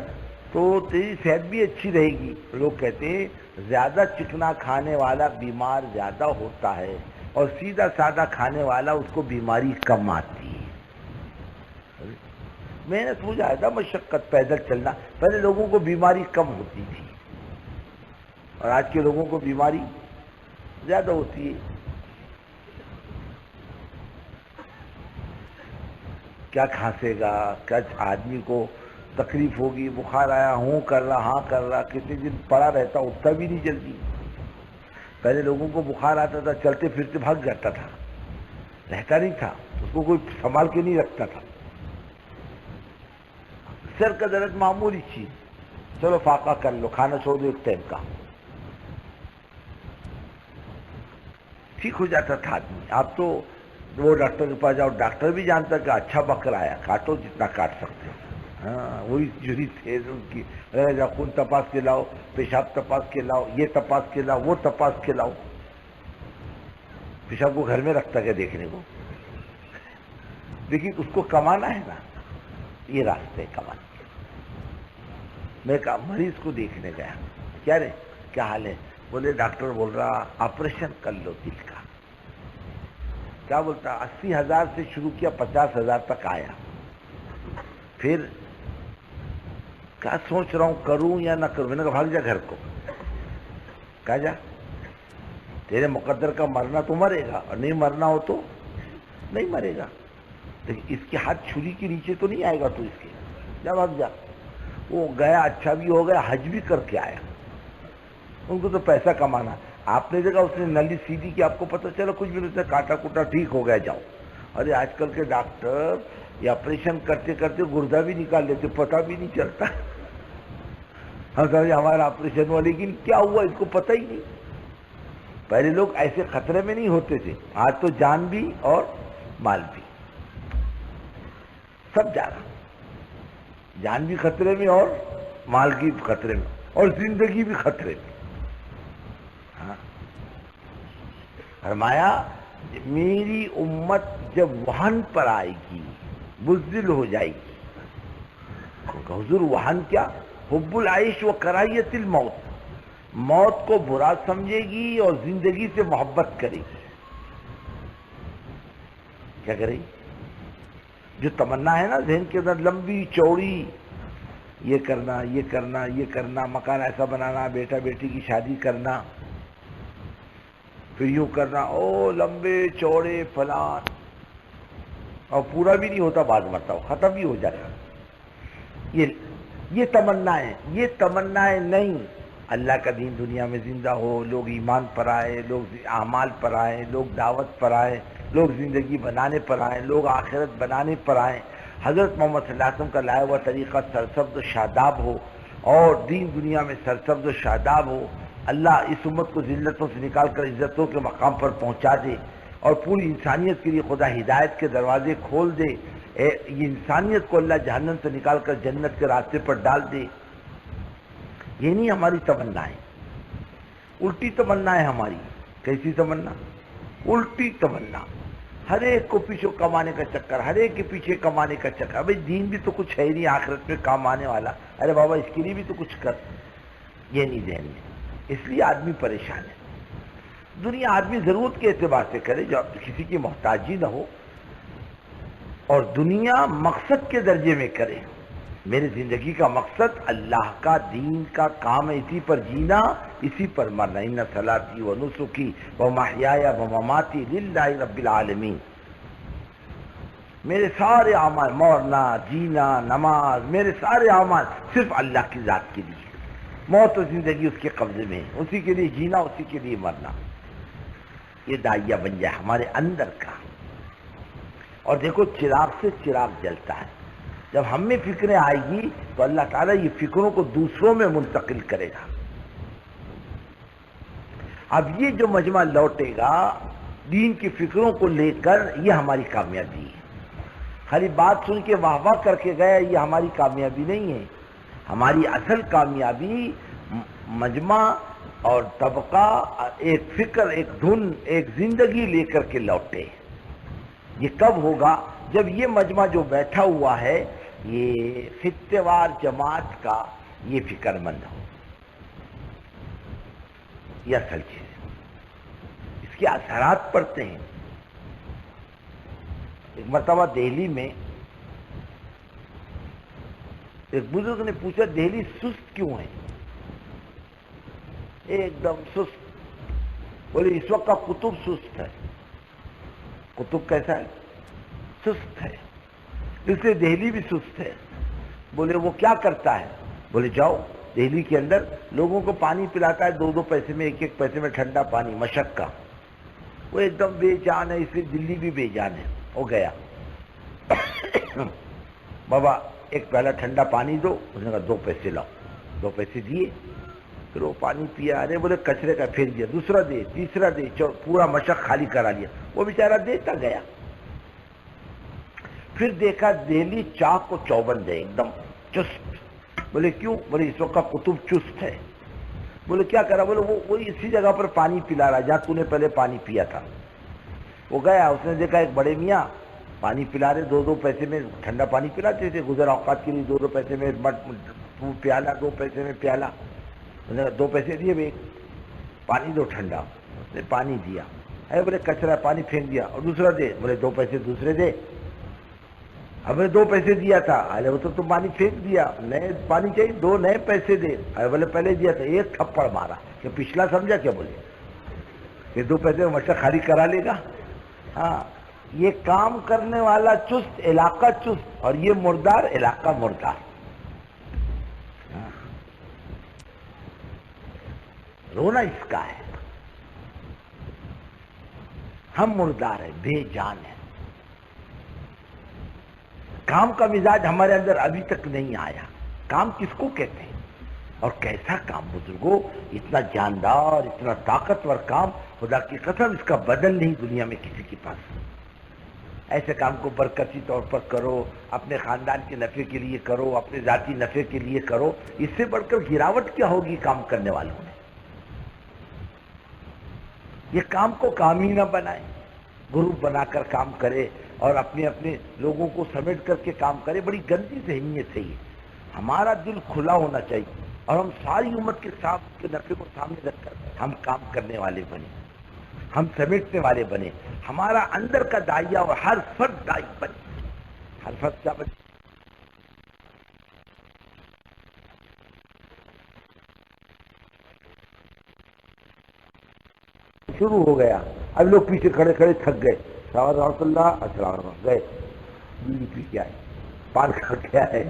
Speaker 1: تو تیری صحت بھی اچھی رہے گی. لوگ کہتے ہیں زیادہ چکنا کھانے والا بیمار زیادہ ہوتا ہے، اور سیدھا سادہ کھانے والا اس کو بیماری کم آتی ہے. محنت، مجاہدہ، مشقت، پیدل چلنا. پہلے لوگوں کو بیماری کم ہوتی تھی اور آج کے لوگوں کو بیماری زیادہ ہوتی ہے. کیا کھانسے گا، کیا آدمی کو تکلیف ہوگی، بخار آیا، ہوں کر رہا، ہاں کر رہا، کتنے دن پڑا رہتا، اٹھتا بھی نہیں جلدی. پہلے لوگوں کو بخار آتا تھا، چلتے پھرتے بھاگ جاتا تھا، رہتا نہیں تھا، اس کو کوئی سنبھال کے نہیں رکھتا تھا. سر کا درد معمولی چیز، چلو فاقہ کر لو، کھانا چھوڑ دو ایک ٹائم کا، ٹھیک ہو جاتا تھا آدمی. آپ تو وہ ڈاکٹر کے پاس جاؤ، ڈاکٹر بھی جانتا کہ اچھا بکرا آیا، کاٹو جتنا کاٹ سکتے ہو. ہاں، وہی جوری تیز ان کی، خون تپاس کے لاؤ، پیشاب تپاس کے لاؤ، یہ تپاس کے لاؤ، وہ تپاس کے لاؤ. پیشاب کو گھر میں رکھتا کیا دیکھنے کو؟ لیکن اس کو کمانا ہے نا، یہ راستے کمانے. میں کہا مریض کو دیکھنے گیا، کیا رے کیا حال ہے؟ بولے ڈاکٹر بول رہا آپریشن کر لو دل کا. کیا بولتا؟ 80,000 سے شروع کیا، 50,000 تک آیا. پھر کیا سوچ رہا ہوں، کروں یا نہ کروں. میں نے کہا بھاگ جا گھر کو. کہا جا، تیرے مقدر کا مرنا تو مرے گا، اور نہیں مرنا ہو تو نہیں مرے گا. لیکن اس کے ہاتھ چھری کے نیچے تو نہیں آئے گا تو اس کے. جا بھاگ جا. وہ گیا، اچھا بھی ہو گیا، حج بھی کر کے آیا. ان کو تو پیسہ کمانا. آپ نے دیکھا اس نے نلی سیدھی کی، آپ کو پتہ چلا کچھ بھی نہیں، کاٹا کوٹا ٹھیک ہو گیا، جاؤ. ارے آج کل کے ڈاکٹر یہ آپریشن کرتے کرتے گردہ بھی نکال لیتے، پتہ بھی نہیں چلتا. ہم سمجھے ہمارا آپریشن ہوا، لیکن کیا ہوا اس کو پتہ ہی نہیں۔ پہلے لوگ ایسے خطرے میں نہیں ہوتے تھے، آج تو جان بھی اور مال بھی سب جا رہا، جان بھی خطرے میں اور مال کی خطرے میں اور زندگی بھی خطرے میں۔ ہاں، فرمایا میری امت جب وہن پر آئے گی، بزدل ہو جائے گی، کہ حضور وہن کیا؟ حب العیش و کراہیت الموت، موت کو برا سمجھے گی اور زندگی سے محبت کرے گی۔ کیا کرے گی؟ جو تمنا ہے نا ذہن کے اندر لمبی چوڑی، یہ کرنا یہ کرنا یہ کرنا، مکان ایسا بنانا، بیٹا بیٹی کی شادی کرنا، پھر یوں کرنا، او لمبے چوڑے فلان، اور پورا بھی نہیں ہوتا، بعض مرتبہ ختم بھی ہو جاتا۔ یہ تمنائیں، یہ تمنائیں نہیں۔ اللہ کا دین دنیا میں زندہ ہو، لوگ ایمان پر آئے، لوگ اعمال پر آئے، لوگ دعوت پر آئے، لوگ زندگی بنانے پر آئے، لوگ آخرت بنانے پر آئے، حضرت محمد صلی اللہ علیہ وسلم کا لایا ہوا طریقہ سرسبز و شاداب ہو اور دین دنیا میں سرسبز و شاداب ہو، اللہ اس امت کو ذلتوں سے نکال کر عزتوں کے مقام پر پہنچا دے اور پوری انسانیت کے لیے خدا ہدایت کے دروازے کھول دے، یہ انسانیت کو اللہ جہنم سے نکال کر جنت کے راستے پر ڈال دے۔ یہ نہیں ہماری تمنا ہے، الٹی تمنا ہے ہماری۔ کیسی تمنا؟ الٹی تمنا، ہر ایک کو پیچھے کمانے کا چکر، ہر ایک کے پیچھے کمانے کا چکر۔ ابھی دین بھی تو کچھ ہے ہی نہیں آخرت میں کام آنے والا، ارے بابا اس کے لیے بھی تو کچھ کر، یہ نہیں ذہن میں، اس لیے آدمی پریشان ہے۔ دنیا آدمی ضرورت کے اعتبار سے کرے، جو کسی کی محتاجی نہ ہو، اور دنیا مقصد کے درجے میں کرے۔ میری زندگی کا مقصد اللہ کا دین کا کام ہے، اسی پر جینا، اسی پر مرنا۔ ان صلاتی و نسکی و محیای و مماتی للہ رب العالمین۔ میرے سارے اعمال، مرنا، جینا، نماز، میرے سارے اعمال صرف اللہ کی ذات کے لیے۔ موت و زندگی اس کے قبضے میں ہے، اسی کے لیے جینا، اسی کے لیے مرنا۔ یہ داعیہ بن جائے ہمارے اندر کا۔ اور دیکھو چراغ سے چراغ جلتا ہے، جب ہم میں فکریں آئے گی تو اللہ تعالیٰ یہ فکروں کو دوسروں میں منتقل کرے گا۔ اب یہ جو مجمع لوٹے گا دین کی فکروں کو لے کر، یہ ہماری کامیابی ہے۔ خالی بات سن کے واہ واہ کر کے گئے، یہ ہماری کامیابی نہیں ہے۔ ہماری اصل کامیابی مجمع اور طبقہ ایک فکر، ایک دھن، ایک زندگی لے کر کے لوٹے۔ یہ کب ہوگا؟ جب یہ مجمع جو بیٹھا ہوا ہے یہ خطے وار جماعت کا یہ فکر مند ہو۔ یہ اصل چیز ہے، اس کے اثرات پڑتے ہیں۔ ایک مرتبہ دہلی میں ایک بزرگ نے پوچھا دہلی سست کیوں ہے؟ ایک دم سست۔ بولے اس وقت کا قطب سست ہے۔ قطب کیسا ہے؟ سست ہے، اس لیے دہلی بھی سست ہے۔ بولے وہ کیا کرتا ہے؟ بولے جاؤ دہلی کے اندر لوگوں کو پانی پلاتا ہے، 2 پیسے میں، 1 پیسے میں ٹھنڈا پانی، مشق کا۔ وہ ایک دم بے جان ہے، اس لیے دلی بھی بے جان ہے۔ وہ گیا، بابا ایک پیالہ ٹھنڈا پانی دو، اس نے کہا 2 پیسے لاؤ۔ 2 پیسے دیے، پھر وہ پانی پیا۔ ارے بولے کچرے کا پھینک دیا، دوسرا دے، تیسرا دے، پورا مشق خالی کرا لیا۔ وہ بیچارہ دیتا گیا۔ پھر دیکھا دہلی چاق و چوبند ہے، ایک دم چست۔ بولے کیوں؟ بولے اس وقت کا قطب چست ہے۔ بولے کیا کرا؟ بولے وہ اسی جگہ پر پانی پلا رہا جہاں تو نے پہلے پانی پیا تھا۔ وہ گیا، اس نے دیکھا ایک بڑے میاں پانی پلا رہے، 2 پیسے میں ٹھنڈا پانی پلاتے تھے گزر اوقات کے لیے، 2 پیسے میں پیالہ، 2 پیسے میں پیالہ۔ اس نے 2 پیسے دیے بھائی، پانی دو ٹھنڈا۔ اس نے پانی دیا۔ ارے بولے کچرا، پانی پھینک دیا۔ اور دوسرا دے، بولے 2 پیسے دوسرے دے۔ اب نے 2 پیسے دیا تھا، ارے وہ تو تم پانی پھینک دیا، نئے پانی چاہیے، 2 نئے پیسے دے۔ ارے بولے پہلے دیا تھا، ایک تھپڑ مارا کہ پچھلا سمجھا کیا؟ بولے کہ 2 پیسے مشق خالی کرا لے گا۔ ہاں، یہ کام کرنے والا چست، علاقہ چست، اور یہ مردار، علاقہ مردار۔ رونا اس کا ہے، ہم مردار ہیں، بے جان ہیں۔ کام کا مزاج ہمارے اندر ابھی تک نہیں آیا۔ کام کس کو کہتے ہیں؟ اور کیسا کام بزرگوں، اتنا جاندار، اتنا طاقتور کام، خدا کی قسم اس کا بدل نہیں دنیا میں کسی کے پاس۔ ایسے کام کو برکتی طور پر کرو، اپنے خاندان کے نفع کے لیے کرو، اپنے ذاتی نفع کے لیے کرو، اس سے بڑھ کر گراوٹ کیا ہوگی کام کرنے والوں میں؟ یہ کام کو کام ہی نہ بنائے، گروپ بنا کر کام کرے اور اپنے اپنے لوگوں کو سمیٹ کر کے کام کرے، بڑی گندی ذہنیت ہے یہ۔ ہمارا دل کھلا ہونا چاہیے اور ہم ساری امت کے ساتھ کے نفع کو سامنے رکھ کر ہم کام کرنے والے بنے، ہم سمیٹنے والے بنے، ہمارا اندر کا داعیہ اور ہر فرد داعی بنے۔ ہر فرد کیا بنے؟ شروع ہو گیا، اب لوگ پیچھے کھڑے کھڑے تھک گئے، رحمۃ اللہ السلام علیکم گئے، بیڑی پی کے آئے، پان کھا کے آئے،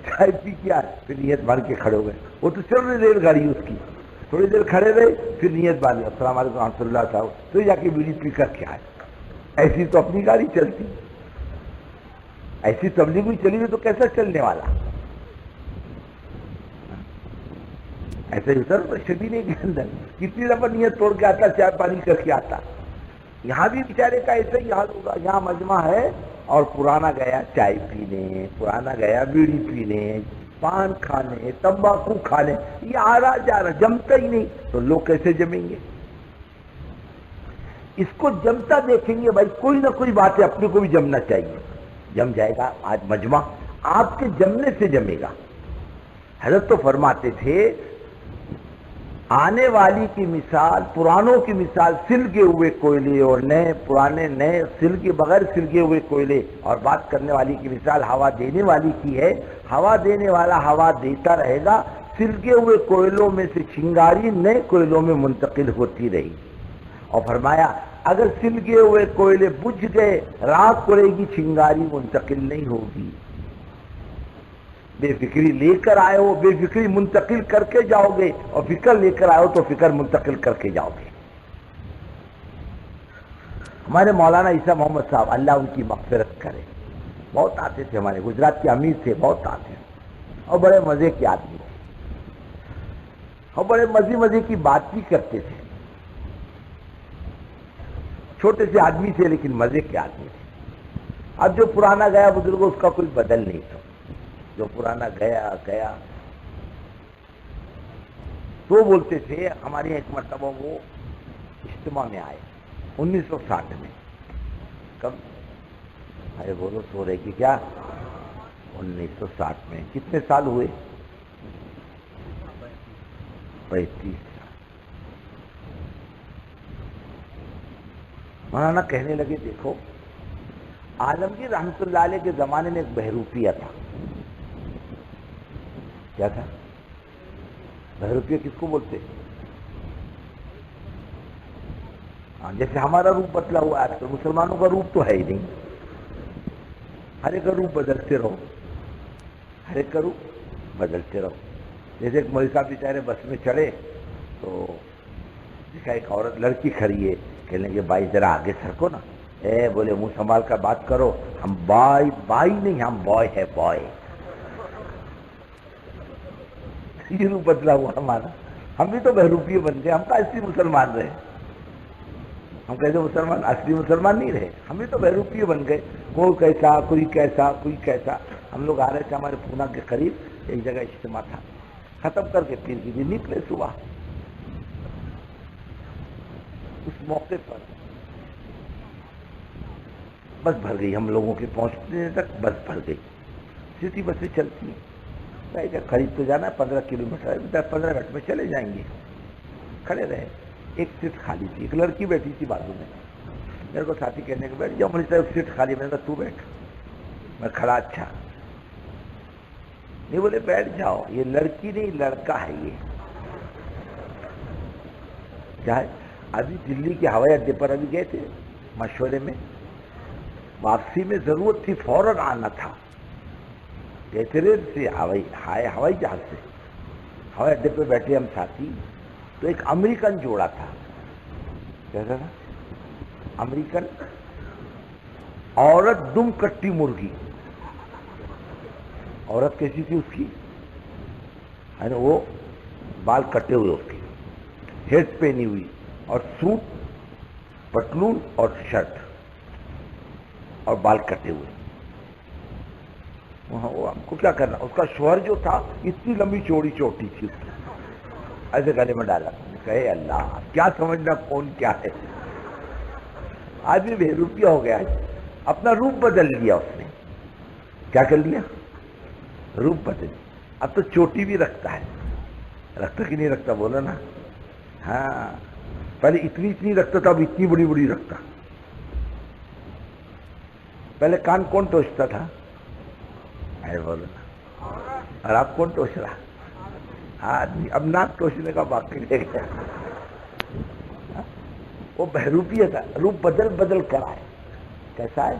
Speaker 1: چائے پی کے آئے، پھر نیت باندھ کے کھڑے ہو گئے۔ وہ تو چل رہی ریل گاڑی اس کی، تھوڑی دیر کھڑے رہے، پھر نیت باندھ، السلام علیکم رحمۃ اللہ صاحب، پھر جا کے بیڑی پی کر کے آئے۔ ایسی تو اپنی گاڑی چلتی، ایسی تبلیغ بھی چلی ہوئی تو کیسا چلنے والا؟ ایسے ہی سر شبینے کے اندر کتنی دفعہ نیت توڑ کے آتا، چائے پانی کر کے آتا۔ یہاں بھی بیچارے کا ایسا ہی حال ہوگا، یہاں مجمع ہے اور پرانا گیا چائے پینے، پرانا گیا بیڑی پینے، پان کھانے، تمباکو کھانے، یہ آ رہا جا رہا، جمتا ہی نہیں، تو لوگ کیسے جمیں گے؟ اس کو جمتا دیکھیں گے بھائی، کوئی نہ کوئی بات ہے، اپنے کو بھی جمنا چاہیے، جم جائے گا۔ آج مجمع آپ کے جمنے سے جمے گا۔ حضرت تو فرماتے تھے آنے والی کی مثال، پرانوں کی مثال سلگے ہوئے کوئلے، اور نئے پرانے نئے سلگے بغیر سلگے ہوئے کوئلے، اور بات کرنے والی کی مثال ہوا دینے والی کی ہے۔ ہوا دینے والا ہوا دیتا رہے گا، سلگے ہوئے کوئلوں میں سے چنگاری نئے کوئلوں میں منتقل ہوتی رہی۔ اور فرمایا اگر سلگے ہوئے کوئلے بجھ گئے، راکھ پڑے گی، چنگاری منتقل نہیں ہوگی۔ بے فکری لے کر آئے ہو، بے فکری منتقل کر کے جاؤ گے، اور فکر لے کر آئے ہو تو فکر منتقل کر کے جاؤ گے۔ ہمارے مولانا عیسیٰ محمد صاحب، اللہ ان کی مغفرت کرے، بہت آتے تھے، ہمارے گجرات کے امیر تھے، بہت آتے ہیں، اور بڑے مزے کے آدمی تھے، اور بڑے مزے کی بات بھی کرتے تھے۔ چھوٹے سے آدمی تھے لیکن مزے کے آدمی تھے۔ اب جو پرانا گیا بزرگوں، اس کا کوئی بدل نہیں تھا، جو پرانا گیا گیا۔ تو بولتے تھے، ہمارے ایک مرتبہ وہ اجتماع میں آئے 1960 میں۔ کب؟ ارے بولو، سو رہے کہ کیا؟ 1960 میں۔ کتنے سال ہوئے؟ 35 سال۔ مولانا کہنے لگے دیکھو، عالمگیر رحمت اللہ علیہ کے زمانے میں ایک بہروپیہ تھا۔ کیا تھا؟ بہروپیہ کس کو بولتے؟ ہاں، جیسے ہمارا روپ بدلا ہوا ہے آج کل، مسلمانوں کا روپ تو ہے ہی نہیں، ہر ایک کا روپ بدلتے رہو، ہر ایک کا روپ بدلتے رہو۔ جیسے ایک مولوی صاحب بیچارے بس میں چڑھے تو دیکھا ایک عورت لڑکی کھڑی ہے، کہنے لگے بھائی ذرا آگے سرکو نا۔ اے بولے منہ سنبھال کر بات کرو، ہم بائی نہیں، ہم بوائے ہے، بوائے۔ یہ روپ بدلا ہوا ہمارا، ہم بھی تو بہروپیے بن گئے، ہم کا اصلی مسلمان رہے، ہم کیسے مسلمان، اصلی مسلمان نہیں رہے، ہم بھی تو بہروپیے بن گئے، کوئی کیسا کوئی کیسا کوئی کیسا۔ ہم لوگ آ رہے تھے ہمارے پونا کے قریب، ایک جگہ اجتماع تھا، ختم کر کے پھر بھی نکلے صبح۔ اس موقع پر بس بھر گئی، ہم لوگوں کے پہنچنے تک بس بھر گئی، سٹی بسیں چلتی ہیں، قریب تو جانا ہے 15 کلومیٹر ہے، 10-15 منٹ میں چلے جائیں گے۔ کھڑے رہے، ایک سیٹ خالی تھی، ایک لڑکی بیٹھی تھی بازو میں، میرے کو ساتھی کہنے کے بیٹھ جاؤ، مجھے ایک سیٹ خالی، میں نے کہا تو بیٹھ، میں کھڑا، اچھا نہیں، بولے بیٹھ جاؤ، یہ لڑکی نہیں لڑکا ہے، یہ کیا ہے؟ ابھی دلی کے ہوائی اڈے پر ابھی گئے تھے مشورے میں، واپسی میں ضرورت تھی، فوراً آنا تھا، ٹرین سے ہوائی جہاز سے ہوائی اڈے پہ بیٹھے ہم ساتھی، تو ایک امریکن جوڑا تھا، کیسا تھا؟ امریکن، عورت دم کٹی مرغی، عورت کیسی تھی اس کی؟ وہ بال کٹے ہوئے اس کے، ہیٹ پہنی ہوئی اور سوٹ پتلون اور شرٹ اور بال کٹے ہوئے. وہ ہم کو کیا کرنا. اس کا شوہر جو تھا اتنی لمبی چوڑی چوٹی تھی اس کی، ایسے گلے میں ڈالا. کہے اللہ کیا سمجھنا کون کیا ہے. آدمی بے روپیہ ہو گیا ہے، اپنا روپ بدل لیا اس نے. کیا کر لیا؟ روپ بدل. اب تو چوٹی بھی رکھتا ہے. رکھتا کہ نہیں رکھتا بولا نا. ہاں پہلے اتنی اتنی رکھتا تھا، اب اتنی بڑی بڑی رکھتا. پہلے کان کون ٹوچتا تھا؟ بولو نا. اور آپ کون ٹوچ رہا؟ آدمی اب ناک ٹوچنے کا باقی رہ گیا. وہ بہروپیہ تھا، روپ بدل بدل کر آئے. کیسا ہے؟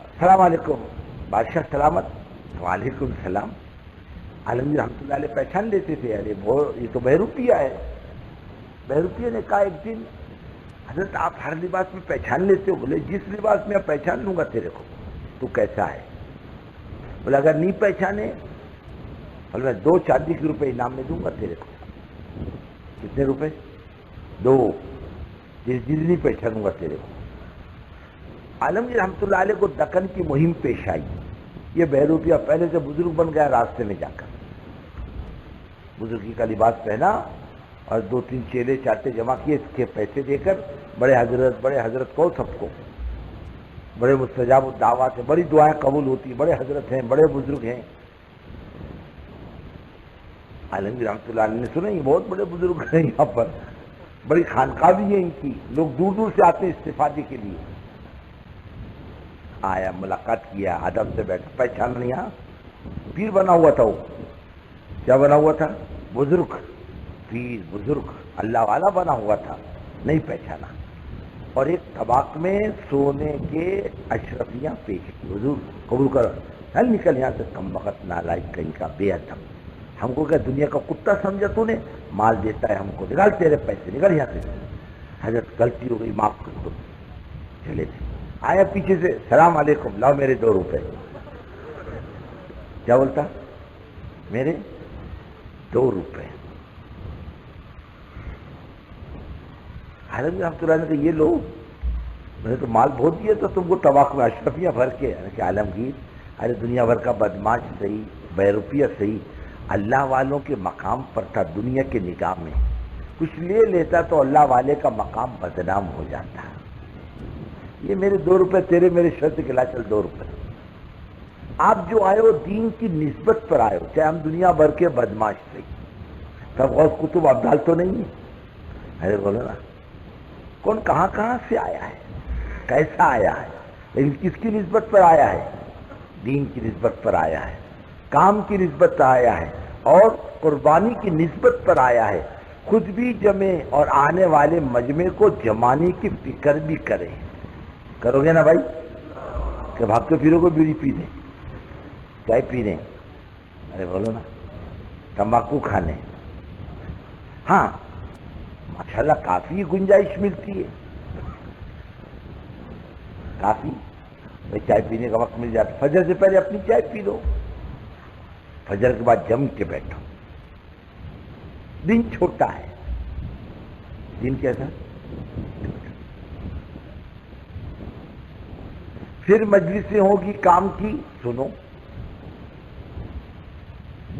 Speaker 1: السلام علیکم بادشاہ سلامت. وعلیکم السلام. عالمگیر رحمۃ اللہ علیہ پہچان لیتے تھے، ارے وہ یہ تو بہروپیہ ہے. بہروپیہ نے کہا ایک دن حضرت آپ ہر لباس میں پہچان لیتے ہو. بولے جس لباس میں پہچان لوں گا تیرے کو. تو کیسا ہے؟ بولے اگر نہیں پہچانے بولے میں 2 چاندی کے روپے انعام میں دوں گا تیرے کو. کتنے روپے؟ 2. جس نہیں پہچانوں گا تیرے کو. عالمگیر رحمۃ اللہ علیہ کو دکن کی مہم پیش آئی. یہ بہروپیہ پہلے سے بزرگ بن گیا راستے میں جا کر. بزرگی کا لباس پہنا اور 2-3 چیلے چاٹے جمع کیے اس کے پیسے دے کر. بڑے حضرت کو سب کو بڑے مستجاب الدعوات ہیں، بڑی دعائیں قبول ہوتی، بڑے حضرت ہیں، بڑے بزرگ ہیں. عالمگیر رحمۃ اللہ علیہ نے سنا یہ بہت بڑے بزرگ ہیں یہاں پر، بڑی خانقاہ بھی ہے ان کی، لوگ دور دور سے آتے ہیں استفادے کے لیے. آیا، ملاقات کیا، ادب سے بیٹھا. پہچان نہیں. یہاں پیر بنا ہوا تھا. وہ کیا بنا ہوا تھا؟ بزرگ. پیر بزرگ اللہ والا بنا ہوا تھا. نہیں پہچانا. اور ایک طباق میں سونے کے اشرفیاں پیش کی. حضور قبول کرو. چل نکل یہاں سے کم وقت نالائق کہیں کا بے ادب. ہم کو کیا دنیا کا کتا سمجھا تو نے؟ مال دیتا ہے ہم کو. نکال تیرے پیسے، نکل یہاں سے. حضرت غلطی ہو گئی معاف کر دو. چلے تھے. آیا پیچھے سے، سلام علیکم، لاؤ میرے 2 روپے. کیا بولتا؟ میرے 2 روپے. عالمگیر رحمۃ اللہ نے کہا یہ لو، میں نے تو مال بہت دیا تو تم کو طباق میں اشرفیاں بھر کے. کہ عالمگیر ارے دنیا بھر کا بدماش صحیح، بہروپیہ صحیح، اللہ والوں کے مقام پر تھا. دنیا کے نگاہ میں کچھ لے لیتا تو اللہ والے کا مقام بدنام ہو جاتا. یہ میرے 2 روپے تیرے، میرے شرط کے لا چل 2 روپے. آپ جو آئے ہو دین کی نسبت پر آئے ہو، چاہے ہم دنیا بھر کے بدماش تھے. سب غوث کتب ابدال تو نہیں ہے. ارے بولو نا، کون کہاں سے آیا ہے، کیسا آیا ہے، لیکن کس کی نسبت پر آیا ہے؟ دین کی نسبت پر آیا ہے، کام کی نسبت پر آیا ہے، اور قربانی کی نسبت پر آیا ہے. خود بھی جمے اور آنے والے مجمع کو جمانے کی فکر بھی کرے. کرو گے نا بھائی؟ کہ بھاگتے پھرو کو بیڑی پینے، چائے پینے، ارے بولو نا، تمباکو کھانے. ہاں ماشاءاللہ کافی گنجائش ملتی ہے، کافی. چائے پینے کا وقت مل جاتا. فجر سے پہلے اپنی چائے پی لو، فجر کے بعد جم کے بیٹھو. دن چھوٹا ہے. دن کیسا؟ پھر مجلسیں ہوگی کام کی، سنو.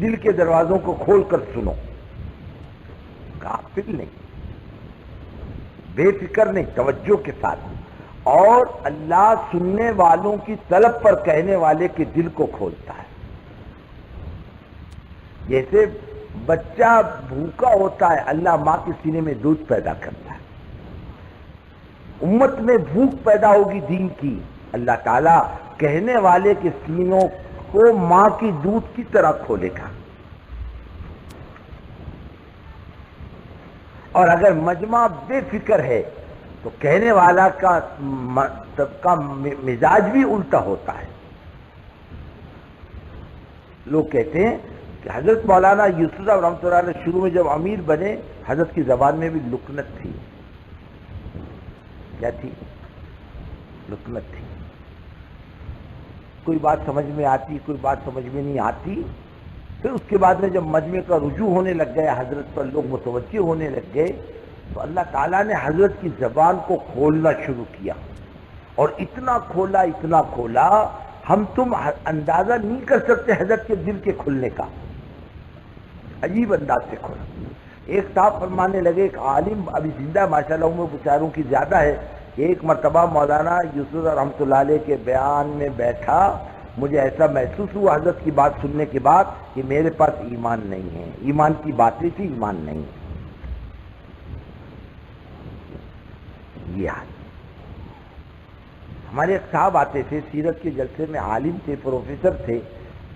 Speaker 1: دل کے دروازوں کو کھول کر سنو. غافل نہیں، بے فکر نہیں، توجہ کے ساتھ. اور اللہ سننے والوں کی طلب پر کہنے والے کے دل کو کھولتا ہے. جیسے بچہ بھوکا ہوتا ہے، اللہ ماں کے سینے میں دودھ پیدا کرتا ہے. امت میں بھوک پیدا ہوگی دین کی، اللہ تعالیٰ کہنے والے کے سینوں کو ماں کی دودھ کی طرح کھولے گا. اور اگر مجمع بے فکر ہے تو کہنے والا کا مزاج بھی الٹا ہوتا ہے. لوگ کہتے ہیں کہ حضرت مولانا یوسف صاحب رحمۃ اللہ علیہ شروع میں جب امیر بنے، حضرت کی زبان میں بھی لکنت تھی. کیا تھی؟ لکنت تھی. کوئی بات سمجھ میں آتی، کوئی بات سمجھ میں نہیں آتی، پھر اس کے بعد میں جب مجمع کا رجوع ہونے لگ گیا، حضرت پر لوگ متوجہ ہونے لگ گئے، تو اللہ تعالیٰ نے حضرت کی زبان کو کھولنا شروع کیا، اور اتنا کھولا ہم تم اندازہ نہیں کر سکتے حضرت کے دل کے کھلنے کا، عجیب انداز سے کھولا۔ ایک صاحب فرمانے لگے، ایک عالم ابھی زندہ ماشاءاللہ عمر بیچاروں کی زیادہ ہے، ایک مرتبہ مولانا یوسف رحمۃ اللہ علیہ کے بیان میں بیٹھا، مجھے ایسا محسوس ہوا حضرت کی بات سننے کے بعد کہ میرے پاس ایمان نہیں ہے، ایمان کی باتیں تھی، ایمان نہیں ہے۔ یہ حال ہمارے ایک صاحب آتے تھے سیرت کے جلسے میں، عالم تھے، پروفیسر تھے،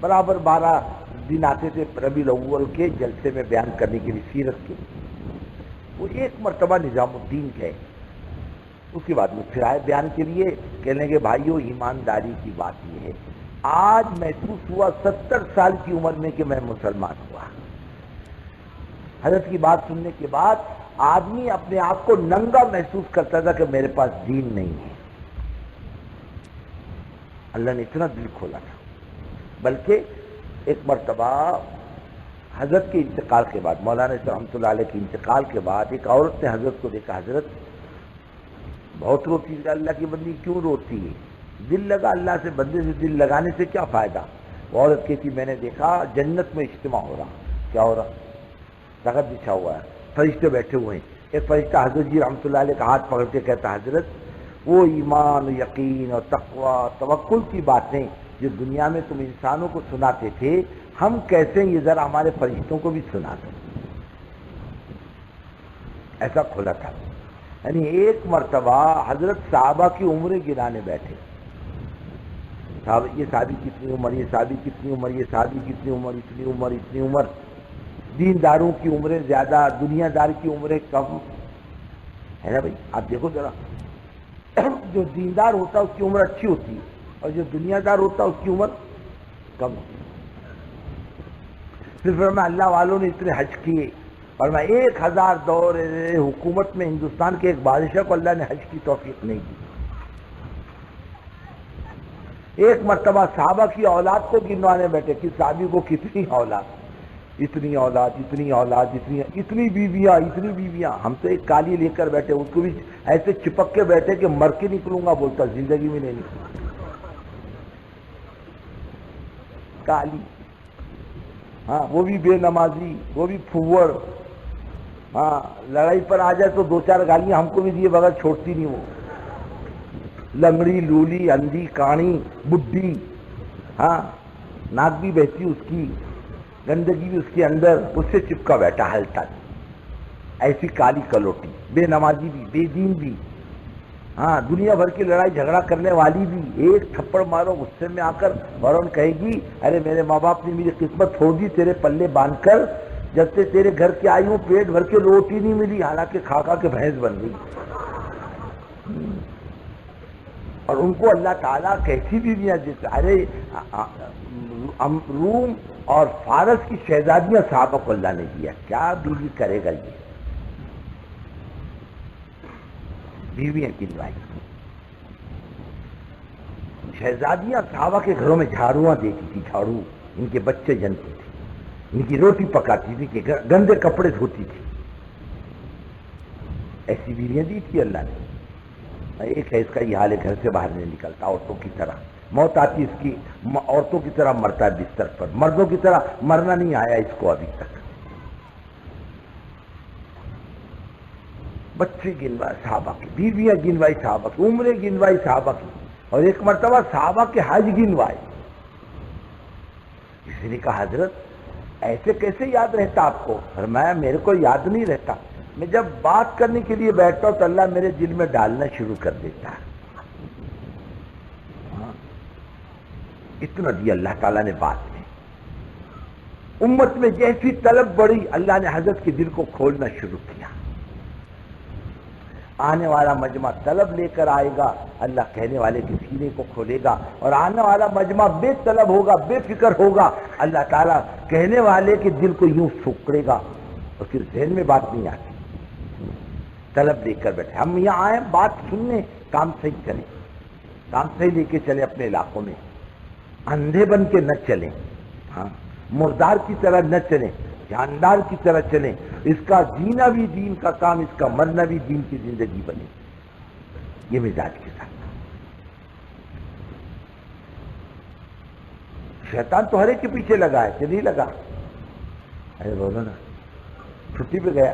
Speaker 1: برابر 12 دن آتے تھے ربیع الاول کے جلسے میں بیان کرنے کے لیے سیرت کے۔ وہ ایک مرتبہ نظام الدین گئے، اس کے بعد میں پھر آئے بیان کے لیے، کہنے کے بھائیو ایمانداری کی بات یہ ہے، آج محسوس ہوا 70 سال کی عمر میں کہ میں مسلمان ہوا۔ حضرت کی بات سننے کے بعد آدمی اپنے آپ کو ننگا محسوس کرتا تھا کہ میرے پاس دین نہیں ہے۔ اللہ نے اتنا دل کھولا تھا۔ بلکہ ایک مرتبہ حضرت کے انتقال کے بعد، مولانا رحمۃ اللہ علیہ کے انتقال کے بعد، ایک عورت نے حضرت کو دیکھا، حضرت بہت روتی ہے، اللہ کی بندی کیوں روتی ہے؟ دل لگا اللہ سے، بندے سے دل لگانے سے کیا فائدہ؟ وہ عورت کہتی میں نے دیکھا جنت میں اجتماع ہو رہا۔ کیا ہو رہا؟ تخت بچھا ہوا ہے، فرشتے بیٹھے ہوئے ہیں، ایک فرشتہ حضرت جی رحمۃ اللہ علیہ کا ہاتھ پکڑ کے کہتا حضرت وہ ایمان، یقین اور تقوی، توکل کی باتیں جو دنیا میں تم انسانوں کو سناتے تھے، ہم کیسے یہ ذرا ہمارے فرشتوں کو بھی سنا دو۔ ایسا کھلا تھا۔ یعنی ایک مرتبہ حضرت صحابہ کی عمریں گرانے بیٹھے، یہ صحابی کتنی عمر، یہ صحابی کتنی عمر، یہ صحابی کتنی عمر، اتنی عمر، اتنی عمر۔ دینداروں کی عمریں زیادہ، دنیا دار کی عمریں کم، ہے نا بھائی؟ آپ دیکھو ذرا، جو دیندار ہوتا ہے اس کی عمر اچھی ہوتی ہے، اور جو دنیا دار ہوتا ہے اس کی عمر کم ہوتی ہے۔ پھر فرمایا اللہ والوں نے اتنے حج کیے، فرمایا 1000 دور حکومت میں ہندوستان کے ایک بادشاہ کو اللہ نے حج کی توفیق نہیں دی۔ ایک مرتبہ صحابہ کی اولاد کو گنوانے بیٹھے کہ صحابی کو کتنی اولاد، اتنی اولاد، اتنی اولاد، اتنی بیویاں، اتنی بیویاں۔ ہم تو ایک کالی لے کر بیٹھے، اس کو بھی ایسے چپک کے بیٹھے کہ مر کے نکلوں گا، بولتا زندگی میں نہیں نکلوں۔ کالی، ہاں وہ بھی بے نمازی، وہ بھی پھوڑ، ہاں لڑائی پر آ جائے تو 2-4 گالیاں ہم کو بھی دیے بغیر چھوڑتی نہیں وہ، لنگڑی، لولی، اندھی، کاڑی، بڈھی، ہاں ناک بھی بہتی اس کی، گندگی بھی اس کے اندر، اس سے چپکا بیٹھا حل تک۔ ایسی کالی کلوٹی، بے نمازی بھی، بے دین بھی، ہاں دنیا بھر کی لڑائی جھگڑا کرنے والی بھی، ایک تھپڑ مارو غصے میں آ کر فوراً کہے گی ارے میرے ماں باپ نے میری قسمت چھوڑ دی تیرے پلے باندھ کر، جب سے تیرے گھر کے آئی ہوں پیٹ بھر کے روٹی نہیں ملی، حالانکہ کھا کھا کے بھینس بن گئی۔ اور ان کو اللہ تعالیٰ کیسی بیویاں دیتے، ارے روم اور فارس کی شہزادیاں صحابہ کو اللہ نے دیا، کیا بیوی کرے گا یہ؟ بیویاں گنوائی، شہزادیاں صحابہ کے گھروں میں جھاڑوਆਂ دیتی تھی، جھاڑو، ان کے بچے جنتی تھی، ان کی روٹی پکاتی تھی، کہ گندے کپڑے دھوتی تھی، ایسی بیویاں دی تھی اللہ نے۔ ایک ہے اس کا یہ حال ہے، گھر سے باہر نہیں نکلتا، عورتوں کی طرح موت آتی اس کی، عورتوں کی طرح مرتا ہے بستر پر، مردوں کی طرح مرنا نہیں آیا اس کو ابھی تک۔ بچے گنوائے صحابہ کی، بیویاں گنوائی صحابہ کی، عمریں گنوائی صحابہ کی، اور ایک مرتبہ صحابہ کے حج گنوائے۔ کسی نے کہا حضرت ایسے کیسے یاد رہتا آپ کو؟ فرمایا میرے کو یاد نہیں رہتا، میں جب بات کرنے کے لیے بیٹھتا ہوں تو اللہ میرے دل میں ڈالنا شروع کر دیتا ہے۔ اتنا دیا اللہ تعالیٰ نے بات میں، امت میں جیسی طلب بڑھی اللہ نے حضرت کے دل کو کھولنا شروع کیا۔ آنے والا مجمع طلب لے کر آئے گا، اللہ کہنے والے کے سینے کو کھولے گا، اور آنے والا مجمع بے طلب ہوگا، بے فکر ہوگا، اللہ تعالیٰ کہنے والے کے دل کو یوں پھکڑے گا، اور پھر ذہن میں بات نہیں آتی۔ طلب لے کر بیٹھے، ہم یہاں آئے بات سننے، کام صحیح کریں، کام صحیح لے کے چلیں، اپنے علاقوں میں اندھے بن کے نہ چلیں۔ ہاں مردار کی طرح نہ چلیں، جاندار کی طرح چلیں. اس کا جینا بھی دین کا کام، اس کا مرنا بھی دین کی زندگی بنے. یہ مزاج کے ساتھ. شیطان تو ہر ایک کے پیچھے لگا ہے کہ نہیں لگا. ارے بولو نا، چھٹی پہ گیا،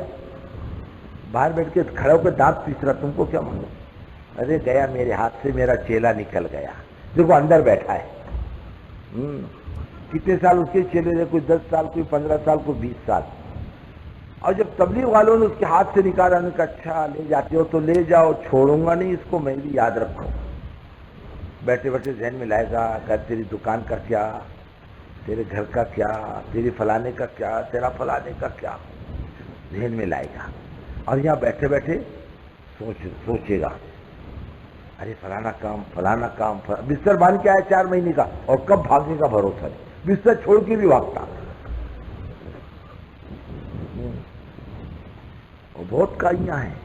Speaker 1: باہر بیٹھ کے کھڑا ہو کے دانت پیس رہا، تم کو کیا معلوم؟ ارے گیا میرے ہاتھ سے میرا چیلا نکل گیا. دیکھو اندر بیٹھا ہے. کتنے سال اس کے چیلے تھے؟ کوئی 10 سال، کوئی 15 سال، کوئی 20 سال. اور جب تبلیغ والوں نے اس کے ہاتھ سے نکالا، انہوں نے کہا اچھا لے جاتے ہو تو لے جاؤ، چھوڑوں گا نہیں اس کو، میں بھی یاد رکھوں. بیٹھے بیٹھے ذہن میں لائے گا کہ تیری دکان کا کیا، تیرے گھر کا کیا، تیری فلانے کا کیا، تیرا فلانے کا کیا، ذہن میں لائے گا. اور یہاں بیٹھے بیٹھے سوچے گا ارے فلانا کام، فلانا کام. بستر باندھ کے آیا 4 مہینے کا، اور کب بھاگنے کا بھروسہ نہیں. بستر چھوڑ کے بھی بھاگتا. اور بہت کائیاں ہیں.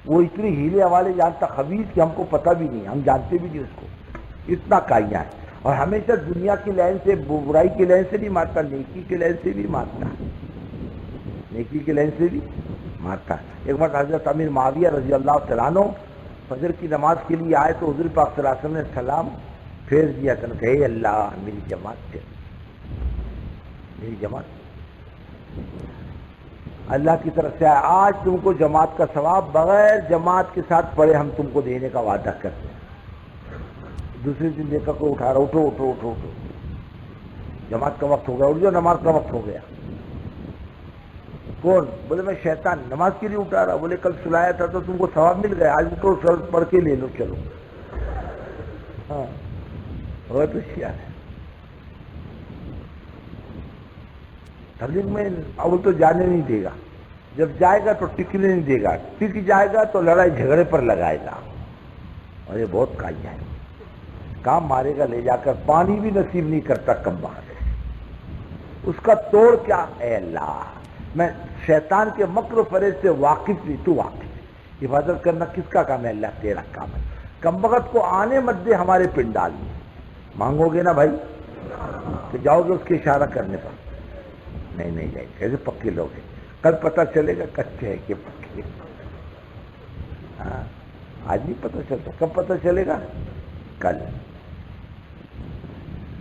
Speaker 1: وہ اتنی ہیلے حوالے جانتا خبیث کہ ہم کو پتہ بھی نہیں، ہم جانتے بھی نہیں اس کو. اتنا کائیاں ہے. اور ہمیشہ دنیا کی لائن سے، برائی کی لائن سے نہیں مارتا، نیکی کی لائن سے بھی مارتا. نیکی کی لائن سے بھی مارتا. ایک بار حضرت امیر معاویہ رضی اللہ تعالیٰ عنہ فجر کی نماز کے لیے آئے تو حضور پاک صلی اللہ علیہ وسلم نے سلام پھیر دیا تھا کہ اے اللہ میری جماعت سے، میری جماعت اللہ کی طرف سے آئے، آج تم کو جماعت کا ثواب بغیر جماعت کے ساتھ پڑھے ہم تم کو دینے کا وعدہ کرتے ہیں. دوسرے دن دیکھا کوئی اٹھا رہا، اٹھو اٹھو اٹھو اٹھو، جماعت کا وقت ہو گیا، اٹھ جاؤ، نماز کا وقت ہو گیا. کون؟ بولے میں شیطان نماز کے لیے اٹھا رہا. بولے کل سلایا تھا تو تم کو ثواب مل گیا، آج تو سر پڑھ کے لے لو، چلو. ہاں بہت ہوشیار ہے. تبلیغ میں اول تو جانے نہیں دے گا، جب جائے گا تو ٹکنے نہیں دے گا، ٹک جائے گا تو لڑائی جھگڑے پر لگائے گا. اور یہ بہت کائیاں ہے. کام مارے گا لے جا کر، پانی بھی نصیب نہیں کرتا کم بہت. اس کا توڑ کیا؟ اے اللہ میں شیطان کے مکر و فریب سے واقف نہیں، تو واقف. حفاظت کرنا کس کا کام ہے؟ اللہ تیرا کام ہے. کم بخت کو آنے مت دے ہمارے پنڈال میں. مانگو گے نا بھائی کہ جاؤ گے اس کے اشارہ کرنے پر؟ نہیں نہیں جائیں گے. پکے لوگ ہیں، کل پتہ چلے گا کچے ہیں کہ پکے. ہاں آج نہیں پتہ چلتا، کب پتہ چلے گا؟ کل.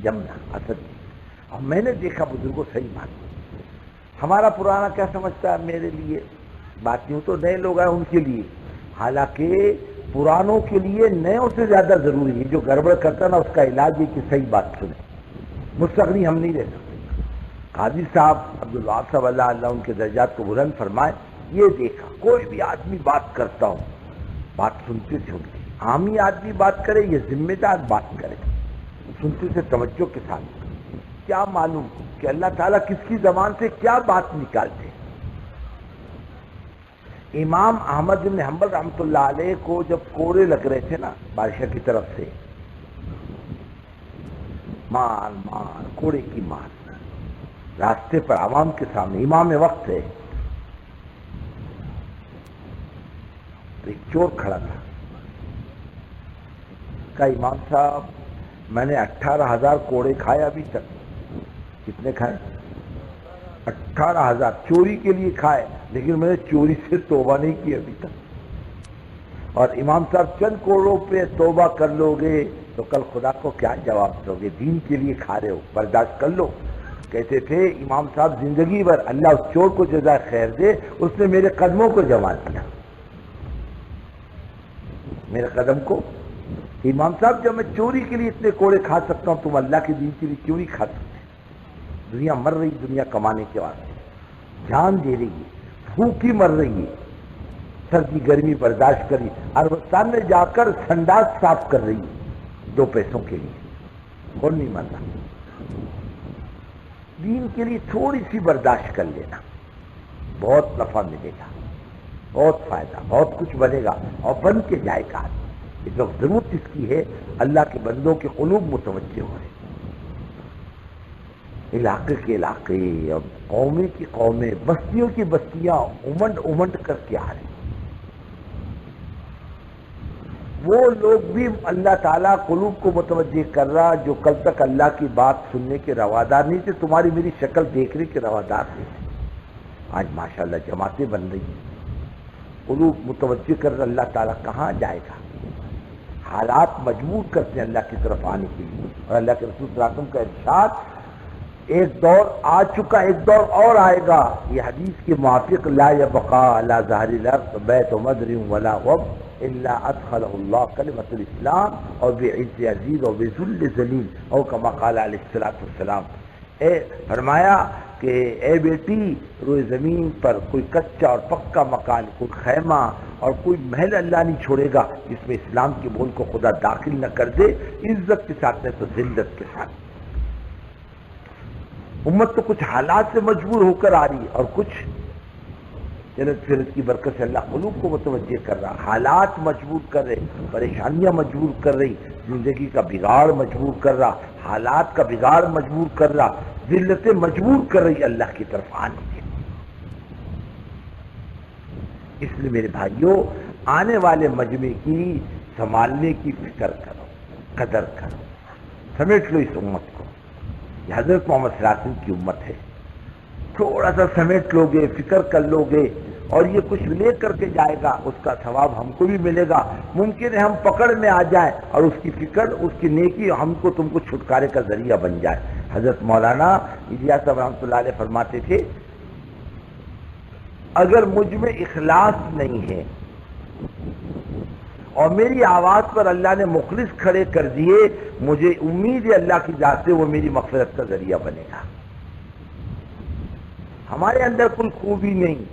Speaker 1: جمنا اصل. اب میں نے دیکھا بزرگوں صحیح بات. ہمارا پرانا کیا سمجھتا ہے میرے لیے بات یوں، تو نئے لوگ ہیں ان کے لیے، حالانکہ پرانوں کے لیے نئےوں سے زیادہ ضروری ہے. جو گڑبڑ کرتا ہے نا اس کا علاج ہے کہ صحیح بات سنیں. مستغنی ہم نہیں رہ سکتے. قاضی صاحب عبدالوہاب صاحب اللہ ان کے درجات کو بلند فرمائے، یہ دیکھا کوئی بھی آدمی بات کرتا ہوں، بات سنتے سنتے، عامی آدمی بات کرے یا ذمہ دار بات کرے، سنتے سے توجہ کے ساتھ. کیا معلوم کہ اللہ تعالیٰ کس کی زبان سے کیا بات نکالتے. امام احمد بن حنبل رحمۃ اللہ علیہ کو جب کوڑے لگ رہے تھے نا بادشاہ کی طرف سے، مار مار کوڑے کی مار، راستے پر عوام کے سامنے، امام وقت ہے، تو ایک چور کھڑا تھا. کہا امام صاحب میں نے 18,000 کوڑے کھائے ابھی تک. کتنے کھائے؟ 18,000 چوری کے لیے کھائے، لیکن میں نے چوری سے توبہ نہیں کی ابھی تک. اور امام صاحب چند کوڑوں پہ توبہ کر لو گے تو کل خدا کو کیا جواب دو گے؟ دین کے لیے کھا رہے ہو، برداشت کر لو. کہتے تھے امام صاحب زندگی بھر اللہ اس چور کو جزائے خیر دے، اس نے میرے قدموں کو جما دیا، میرے قدم کو. امام صاحب جب میں چوری کے لیے اتنے کوڑے کھا سکتا ہوں، تم اللہ کے دین کے لیے کیوں نہیں کھا سکتے؟ دنیا مر رہی، دنیا کمانے کے واسطے جان دے رہی ہے، بھوکی مر رہی ہے، سردی گرمی برداشت کری، عربستان میں جا کر سنڈاس صاف کر رہی ہے 2 پیسوں کے لیے. کون نہیں مرتا؟ دین کے لیے تھوڑی سی برداشت کر لینا، بہت نفع ملے گا، بہت فائدہ، بہت کچھ بنے گا اور بن کے جائے گا. اس وقت ضرورت اس کی ہے اللہ کے بندوں کے قلوب متوجہ ہو رہے، علاقے کے علاقے، اور قومیں کی قومیں، بستیوں کی بستیاں امنڈ امنڈ کر کے آ رہے. وہ لوگ بھی اللہ تعالیٰ قلوب کو متوجہ کر رہا جو کل تک اللہ کی بات سننے کے روادار نہیں تھے، تمہاری میری شکل دیکھنے کے روادار تھے، آج ماشاءاللہ جماعتیں بن رہی ہیں، قلوب متوجہ کر رہا، اللہ تعالیٰ کہاں جائے گا؟ حالات مجبور کرتے ہیں اللہ کی طرف آنے کے لیے، اور اللہ کے رسول صلی اللہ علیہ وسلم کا ارشاد، ایک دور آ چکا، ایک دور اور آئے گا، یہ حدیث کے موافق، لا یبقى علی ظہر الارض بیت مدر ولا وب الا ادخلہ اللہ کلمۃ الاسلام اور بعز عزیز اور بذل ذلیل، اور کما قال علیہ الصلوۃ والسلام، فرمایا کہ اے بیٹی، روئے زمین پر کوئی کچا اور پکا مکان، کوئی خیمہ اور کوئی محل اللہ نہیں چھوڑے گا جس میں اسلام کے بول کو خدا داخل نہ کر دے، عزت کے ساتھ نہیں تو ذلت کے ساتھ۔ امت تو کچھ حالات سے مجبور ہو کر آ رہی ہے، اور کچھ جنت فرت کی برکت سے اللہ قلوب کو متوجہ کر رہا، حالات مجبور کر رہے، پریشانیاں مجبور کر رہی، زندگی کا بگاڑ مجبور کر رہا، حالات کا بگاڑ مجبور کر رہا، ذلتیں مجبور کر رہی اللہ کی طرف آنے کے۔ اس لیے میرے بھائیوں، آنے والے مجمع کی سنبھالنے کی فکر کرو، قدر کرو، سمیٹ لو اس امت کو۔ یہ حضرت محمد صلی اللہ علیہ وسلم کی امت ہے، تھوڑا سا سمیٹ لو گے، فکر کر لو گے، اور یہ کچھ لے کر کے جائے گا، اس کا ثواب ہم کو بھی ملے گا۔ ممکن ہے ہم پکڑ میں آ جائیں اور اس کی فکر، اس کی نیکی ہم کو تم کو چھٹکارے کا ذریعہ بن جائے۔ حضرت مولانا الیاس صاحب رحمۃ اللہ علیہ فرماتے تھے، اگر مجھ میں اخلاص نہیں ہے اور میری آواز پر اللہ نے مخلص کھڑے کر دیے، مجھے امید ہے اللہ کی ذات سے وہ میری مغفرت کا ذریعہ بنے گا۔ ہمارے اندر کوئی خوبی نہیں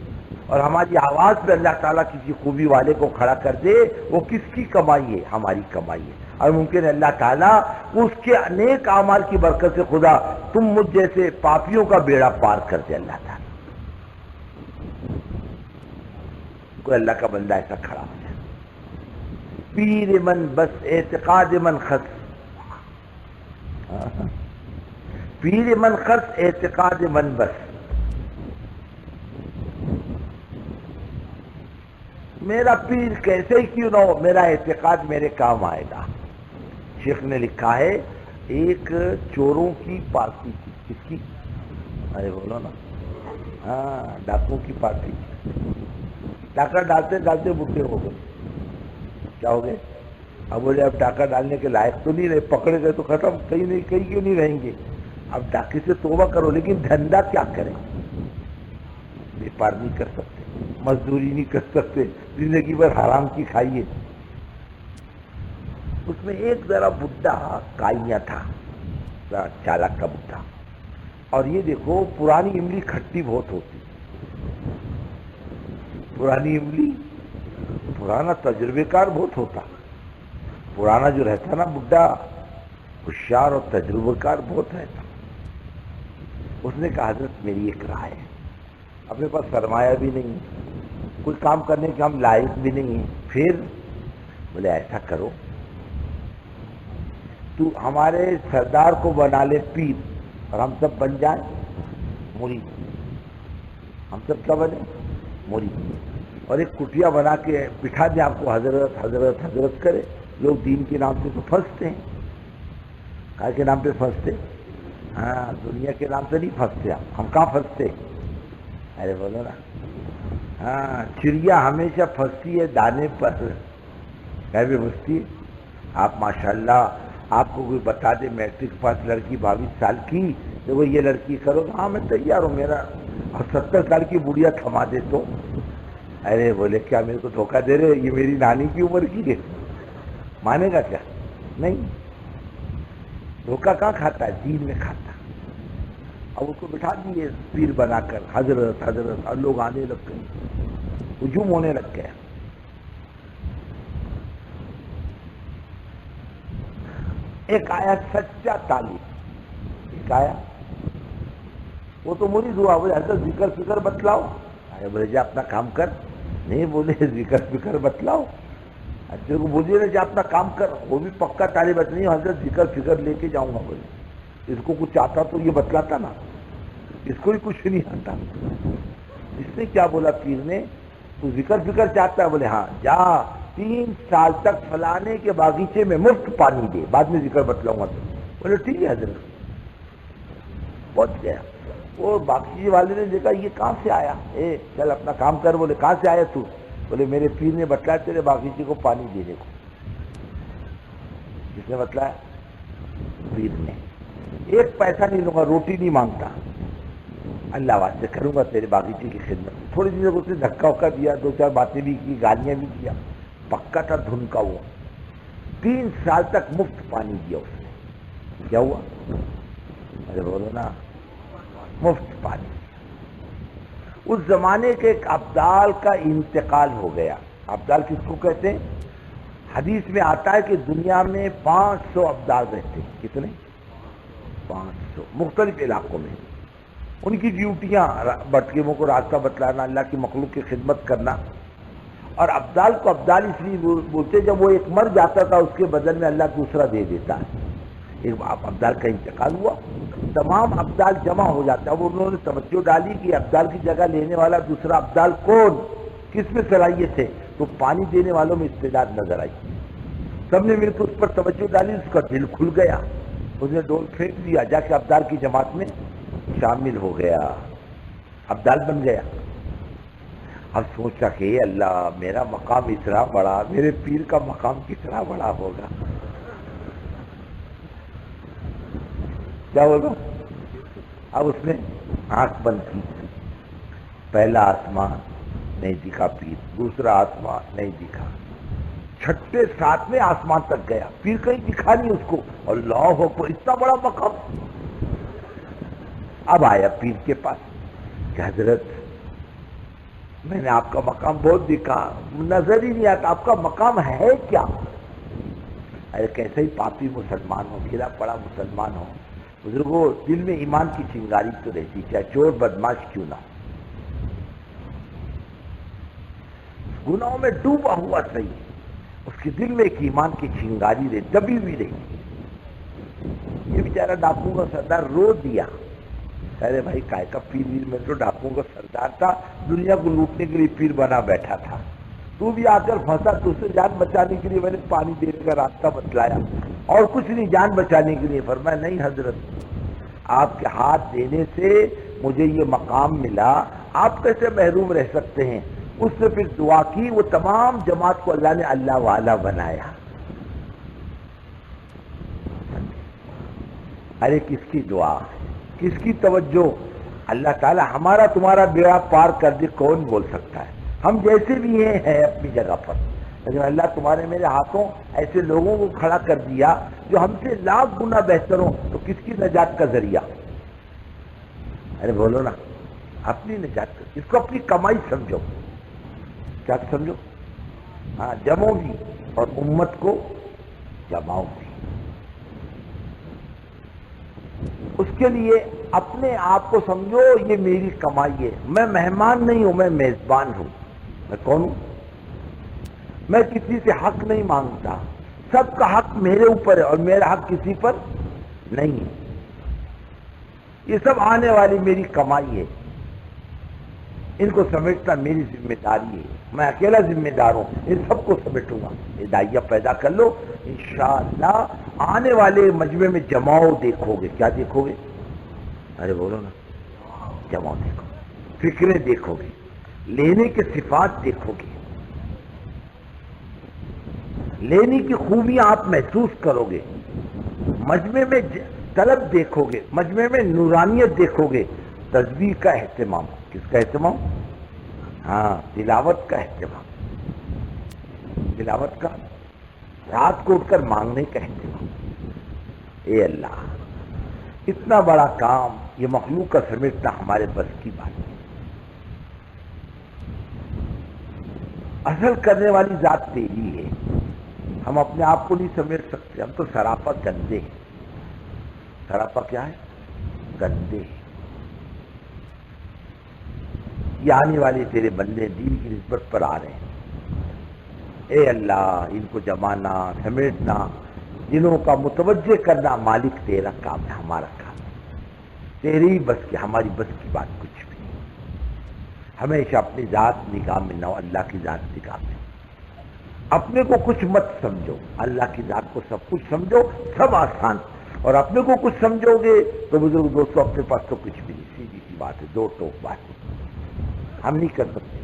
Speaker 1: اور ہماری آواز پہ اللہ تعالیٰ کسی خوبی والے کو کھڑا کر دے، وہ کس کی کمائی ہے؟ ہماری کمائی ہے۔ اور ممکن ہے اللہ تعالیٰ اس کے نیک اعمال کی برکت سے خدا تم مجھ جیسے پاپیوں کا بیڑا پار کر دے۔ اللہ تعالیٰ کوئی اللہ کا بندہ ایسا کھڑا ہو جائے، پیر من بس اعتقاد من خس، پیر من خس اعتقاد من بس، میرا پیر کیسے ہی کیوں نہ ہو، میرا اعتقاد میرے کام آئے گا۔ شیخ نے لکھا ہے، ایک چوروں کی پارٹی تھی، کس کی؟ ارے بولو نا، ہاں، ڈاکوں کی پارٹی۔ ڈاکہ ڈالتے ڈالتے بڈھے ہو گئے، کیا ہو گئے؟ اب بولے اب ڈاکہ ڈالنے کے لائق تو نہیں رہے، پکڑے گئے تو ختم، کہیں نہیں، کہیں کیوں نہیں رہیں گے؟ اب ڈاکے سے توبہ کرو، لیکن دھندا کیا کریں؟ بیپار نہیں کر سکتے، مزدوری نہیں کر سکتے، زندگی بھر حرام کی کھائیے۔ اس میں ایک ذرا بڈھا کائیا تھا، ذرا چالاک کا بڈھا، اور یہ دیکھو پرانی املی کھٹی بہت ہوتی، پرانی املی، پرانا تجربے کار بہت ہوتا، پرانا جو رہتا نا بڈھا، ہوشیار اور تجربہ کار بہت رہتا۔ اس نے کہا حضرت میری ایک رائے ہے، اپنے پاس سرمایہ بھی نہیں، کوئی کام کرنے کے ہم لائق بھی نہیں ہیں، پھر بولے ایسا کرو، تو ہمارے سردار کو بنا لے پیر اور ہم سب بن جائیں مرید، ہم سب کیا بنے؟ مرید، اور ایک کٹیا بنا کے بٹھا دیں، آپ کو حضرت حضرت حضرت کرے، لوگ دین کے نام سے تو پھنستے ہیں، کائے کے نام پہ پھنستے؟ ہاں، دنیا کے نام سے نہیں پھنستے، ہم کہاں پھنستے؟ ارے بولو نا، ہاں، چڑیا ہمیشہ پھنستی ہے دانے پر، کہے بھی پھنستی ہے۔ آپ ماشاءاللہ، آپ کو کوئی بتا دے میٹرک پاس لڑکی 22 سال کی، دیکھو یہ لڑکی کرو، ہاں میں تیار ہوں میرا، اور 70 سال کی بڑھیا تھما دے تو، ارے بولے کیا میرے کو دھوکہ دے رہے، یہ میری نانی کی عمر کی ہے، مانے گا کیا؟ نہیں، دھوکہ کہاں کھاتا ہے؟ دین میں کھاتا۔ اب اس کو بٹھا دیے پیر بنا کر، حضرت حضرت، اور لوگ آنے لگ گئے، ہجوم ہونے لگ گیا۔ ایک آیا سچا طالب، ایک آیا، وہ تو مرید ہوا، بولے حضرت ذکر فکر بتلاؤ، آئے بولے جا اپنا کام کر، نہیں بولے ذکر فکر بتلاؤ، اچھے کو بولیے نا جا اپنا کام کر، وہ بھی پکا طالب نہیں، حضرت ذکر فکر لے کے جاؤں گا، بولے اس کو کچھ آتا تو یہ بتلاتا نا، اس کو ہی کچھ نہیں آتا۔ اس نے کیا بولا پیر نے، تو ذکر فکر چاہتا ہے؟ بولے ہاں، جا 3 سال تک فلانے کے باغیچے میں مفت پانی دے، بعد میں ذکر بتلاؤں گا تو بولے ٹھیک ہے حضرت. پہنچ گیا. وہ باغیچے والے نے دیکھا یہ کہاں سے آیا، چل اپنا کام کر. بولے کہاں سے آیا تو؟ بولے میرے پیر نے بتلایا تیرے باغیچے کو پانی دینے کو. کس نے بتلایا؟ پیر نے. 1 پیسہ نہیں لوں گا، روٹی نہیں مانگتا، اللہ واسطے کروں گا تیرے باغیچے کی خدمت. تھوڑی دیر کو اس نے دھکا وکا دیا، 2-4 باتیں بھی کی، گالیاں بھی کیا. پکا تھا دھن کا وہ. 3 سال تک مفت پانی دیا اس نے. کیا ہوا؟ ارے بولو نا، مفت پانی. اس زمانے کے ایک ابدال کا انتقال ہو گیا. ابدال کس کو کہتے ہیں؟ حدیث میں آتا ہے کہ دنیا میں 500 ابدال رہتے ہیں. کتنے؟ 500 مختلف علاقوں میں. ان کی ڈیوٹیاں بٹکیموں کو راستہ بتلانا، اللہ کی مخلوق کی خدمت کرنا. اور ابدال کو ابدال اس لیے بولتے جب وہ ایک مر جاتا تھا اس کے بدل میں اللہ دوسرا دے دیتا ہے. ایک ابدال کا انتقال ہوا، تمام ابدال جمع ہو جاتا ہے. وہ انہوں نے توجہ ڈالی کہ ابدال کی جگہ لینے والا دوسرا ابدال کون، کس میں صلاحیت ہے؟ تو پانی دینے والوں میں استعداد نظر آئی. سب نے مل کر اس پر توجہ ڈالی. اس کا دل کھل گیا، اس نے ڈول پھینک دیا، جا کے ابدال کی جماعت میں شامل ہو گیا، ابدال بن گیا. اب سوچا کہ اے اللہ میرا مقام اتنا بڑا، میرے پیر کا مقام کتنا بڑا ہوگا. کیا ہوگا؟ اب اس نے آنکھ بند کی. پہلا آسمان نہیں دکھا پیر، دوسرا آسمان نہیں دکھا، 6ٹھے 7ویں آسمان تک گیا، پیر کہیں دکھا نہیں اس کو. اللہ اکبر، اتنا بڑا مقام. اب آیا پیر کے پاس کہ حضرت میں نے آپ کا مقام بہت دیکھا، نظر ہی نہیں آتا، آپ کا مقام ہے کیا؟ ارے کیسے ہی پاپی مسلمان ہو، گرا پڑا مسلمان ہو، بزرگوں دل میں ایمان کی چنگاری تو رہتی، چاہے چور بدماش کیوں نہ ہو. گناہوں میں ڈوبا ہوا صحیح، اس کے دل میں ایک ایمان کی چنگاری رہتی، دبی ہوئی رہتی. یہ بیچارہ ڈاکو کا سردار رو دیا. ارے بھائی کائے کا پیر ویر، میں تو ڈاکو کا سردار تھا، دنیا کو لوٹنے کے لیے پیر بنا بیٹھا تھا، تو بھی آ کر پھنسا. تو سے جان بچانے کے لیے میں نے پانی دینے کا راستہ بتلایا اور کچھ نہیں، جان بچانے کے لیے. فرمایا نہیں حضرت، آپ کے ہاتھ دینے سے مجھے یہ مقام ملا، آپ کیسے محروم رہ سکتے ہیں؟ اس سے پھر دعا کی، وہ تمام جماعت کو اللہ نے اللہ والا بنایا. ارے کس کی دعا، کس کی توجہ؟ اللہ تعالی ہمارا تمہارا بیڑا پار کر دے، کون بول سکتا ہے؟ ہم جیسے بھی ہیں اپنی جگہ پر، لیکن اللہ تمہارے میرے ہاتھوں ایسے لوگوں کو کھڑا کر دیا جو ہم سے 1,00,000 گنا بہتر ہوں، تو کس کی نجات کا ذریعہ؟ ارے بولو نا، اپنی نجات کا، اس کو اپنی کمائی سمجھو. کیا سمجھو؟ ہاں، جمو گی اور امت کو جماؤ گی. اس کے لیے اپنے آپ کو سمجھو یہ میری کمائی ہے. میں مہمان نہیں ہوں، میں میزبان ہوں. میں کون ہوں؟ میں کسی سے حق نہیں مانگتا، سب کا حق میرے اوپر ہے اور میرا حق کسی پر نہیں ہے. یہ سب آنے والی میری کمائی ہے، ان کو سمیٹنا میری ذمہ داری ہے. میں اکیلا ذمہ دار ہوں، ان سب کو سمیٹوں گا. یہ دائیا پیدا کر لو، انشاءاللہ آنے والے مجمع میں جماؤ دیکھو گے. کیا دیکھو گے؟ ارے بولو نا، جماؤ دیکھو، فکریں دیکھو گے، لینے کے صفات دیکھو گے، لینے کی خوبیاں آپ محسوس کرو گے. مجمع میں طلب دیکھو گے، مجمع میں نورانیت دیکھو گے. تسبیح کا اہتمام، کس کا اہتمام؟ ہاں، تلاوت کا اہتمام، تلاوت کا، رات کو اٹھ کر مانگنے کا اہتمام. اے اللہ، اتنا بڑا کام یہ مخلوق کا سمیٹنا ہمارے بس کی بات ہے. اصل کرنے والی ذات تیری ہے، ہم اپنے آپ کو نہیں سمیٹ سکتے. ہم تو سراپا گندے ہیں. سراپا کیا ہے؟ گندے. یہ آنے والے تیرے بندے دین کی نسبت پر آ رہے ہیں. اے اللہ، ان کو جمانا، سمیٹنا، دلوں کا متوجہ کرنا مالک تیرا کام ہے، ہمارا کام ہے. تیری بس کی، ہماری بس کی بات کچھ بھی نہیں. ہمیشہ اپنی ذات نگاہ میں نہ ہو، اللہ کی ذات نگاہ میں. اپنے کو کچھ مت سمجھو، اللہ کی ذات کو سب کچھ سمجھو، سب آسان، اور اپنے کو کچھ سمجھو گے تو بزرگ دوستوں اپنے پاس تو کچھ بھی نہیں، سیدھی سی بات ہے، دو ٹوک بات ہے، ہم نہیں کر سکتے۔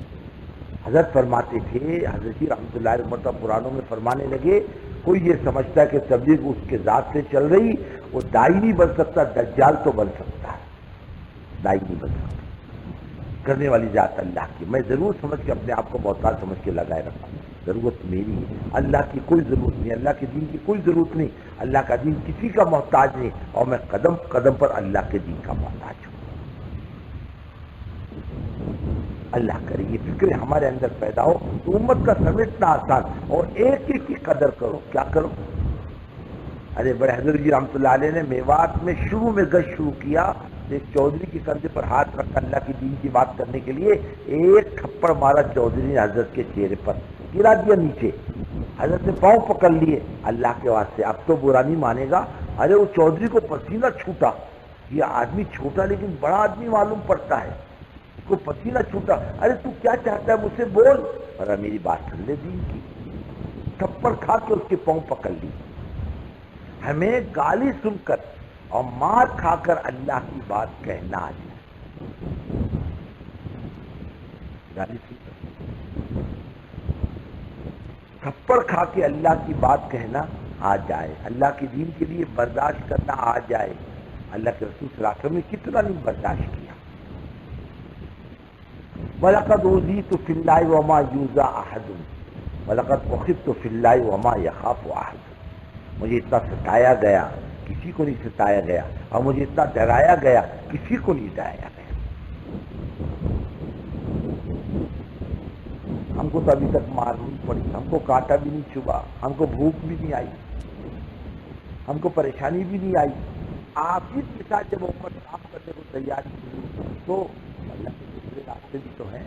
Speaker 1: حضرت فرماتے تھے، حضرت جی رحمۃ اللہ علیہ مرتبہ پرانوں میں فرمانے لگے، کوئی یہ سمجھتا ہے کہ تبلیغ اس کے ذات سے چل رہی، وہ دائی نہیں بن سکتا، دجال تو بن سکتا ہے، دائی نہیں بن سکتا، کرنے والی ذات اللہ کی۔ میں ضرور سمجھ کے اپنے آپ کو محتاج سمجھ کے لگائے رکھا ہوں، ضرورت میری ہے، اللہ کی کوئی ضرورت نہیں، اللہ کے دین کی کوئی ضرورت نہیں، اللہ کا دین کسی کا محتاج نہیں، اور میں قدم قدم پر اللہ کے دین کا محتاج ہوں۔ اللہ کرے یہ فکر ہمارے اندر پیدا ہو تو امت کا سمیٹنا آسان، اور ایک ایک کی قدر کرو، کیا کرو؟ ارے بڑے حضرت جی رحمۃ اللہ علیہ نے میوات میں شروع میں گشت شروع کیا، ایک چودھری کے کندھے پر ہاتھ رکھا اللہ کی دین کی بات کرنے کے لیے، ایک تھپڑ مارا چودھری نے حضرت کے چہرے پر، گرا دیا نیچے، حضرت نے پاؤں پکڑ لیے، اللہ کے واسطے اب تو برا نہیں مانے گا۔ ارے وہ چودھری کو پسینہ چھوٹا، یہ آدمی چھوٹا لیکن بڑا آدمی معلوم پڑتا ہے، اس کو پسینہ چھوٹا، ارے تو کیا چاہتا ہے مجھ سے بول، ارے میری بات سن لے دین کی، تھپڑ کھا کے اس کے پاؤں پکڑ لی۔ ہمیں گالی سن کر اور مار کھا کر اللہ کی بات کہنا آ جائے، گالی سن کر تھپڑ کھا کے اللہ کی بات کہنا آ جائے، اللہ کے دین کے لیے برداشت کرنا آ جائے۔ اللہ کے رسول صلی اللہ علیہ وسلم نے کتنا نہیں برداشت کیا۔ وَلَقَدْ أُوذِيتُ فِي اللَّهِ وَمَا يُؤْذَى أَحَدٌ وَلَقَدْ أُخِذْتُ فِي اللَّهِ وَمَا يَخَافُ أَحَدٌ، مجھے اتنا ستایا گیا، کسی کو نہیں ستایا گیا، اور مجھے اتنا ڈرایا گیا، کسی کو نہیں ڈرایا گیا۔ ہم کو تو ابھی تک مار نہیں پڑی، ہم کو کانٹا بھی نہیں چبھا، ہم کو بھوک بھی نہیں آئی، ہم کو پریشانی بھی نہیں آئی۔ آپ ہی کے ساتھ جب امت کام کرنے کو تیار نہیں ہوئی تو اللہ کے دوسرے راستے بھی تو ہیں۔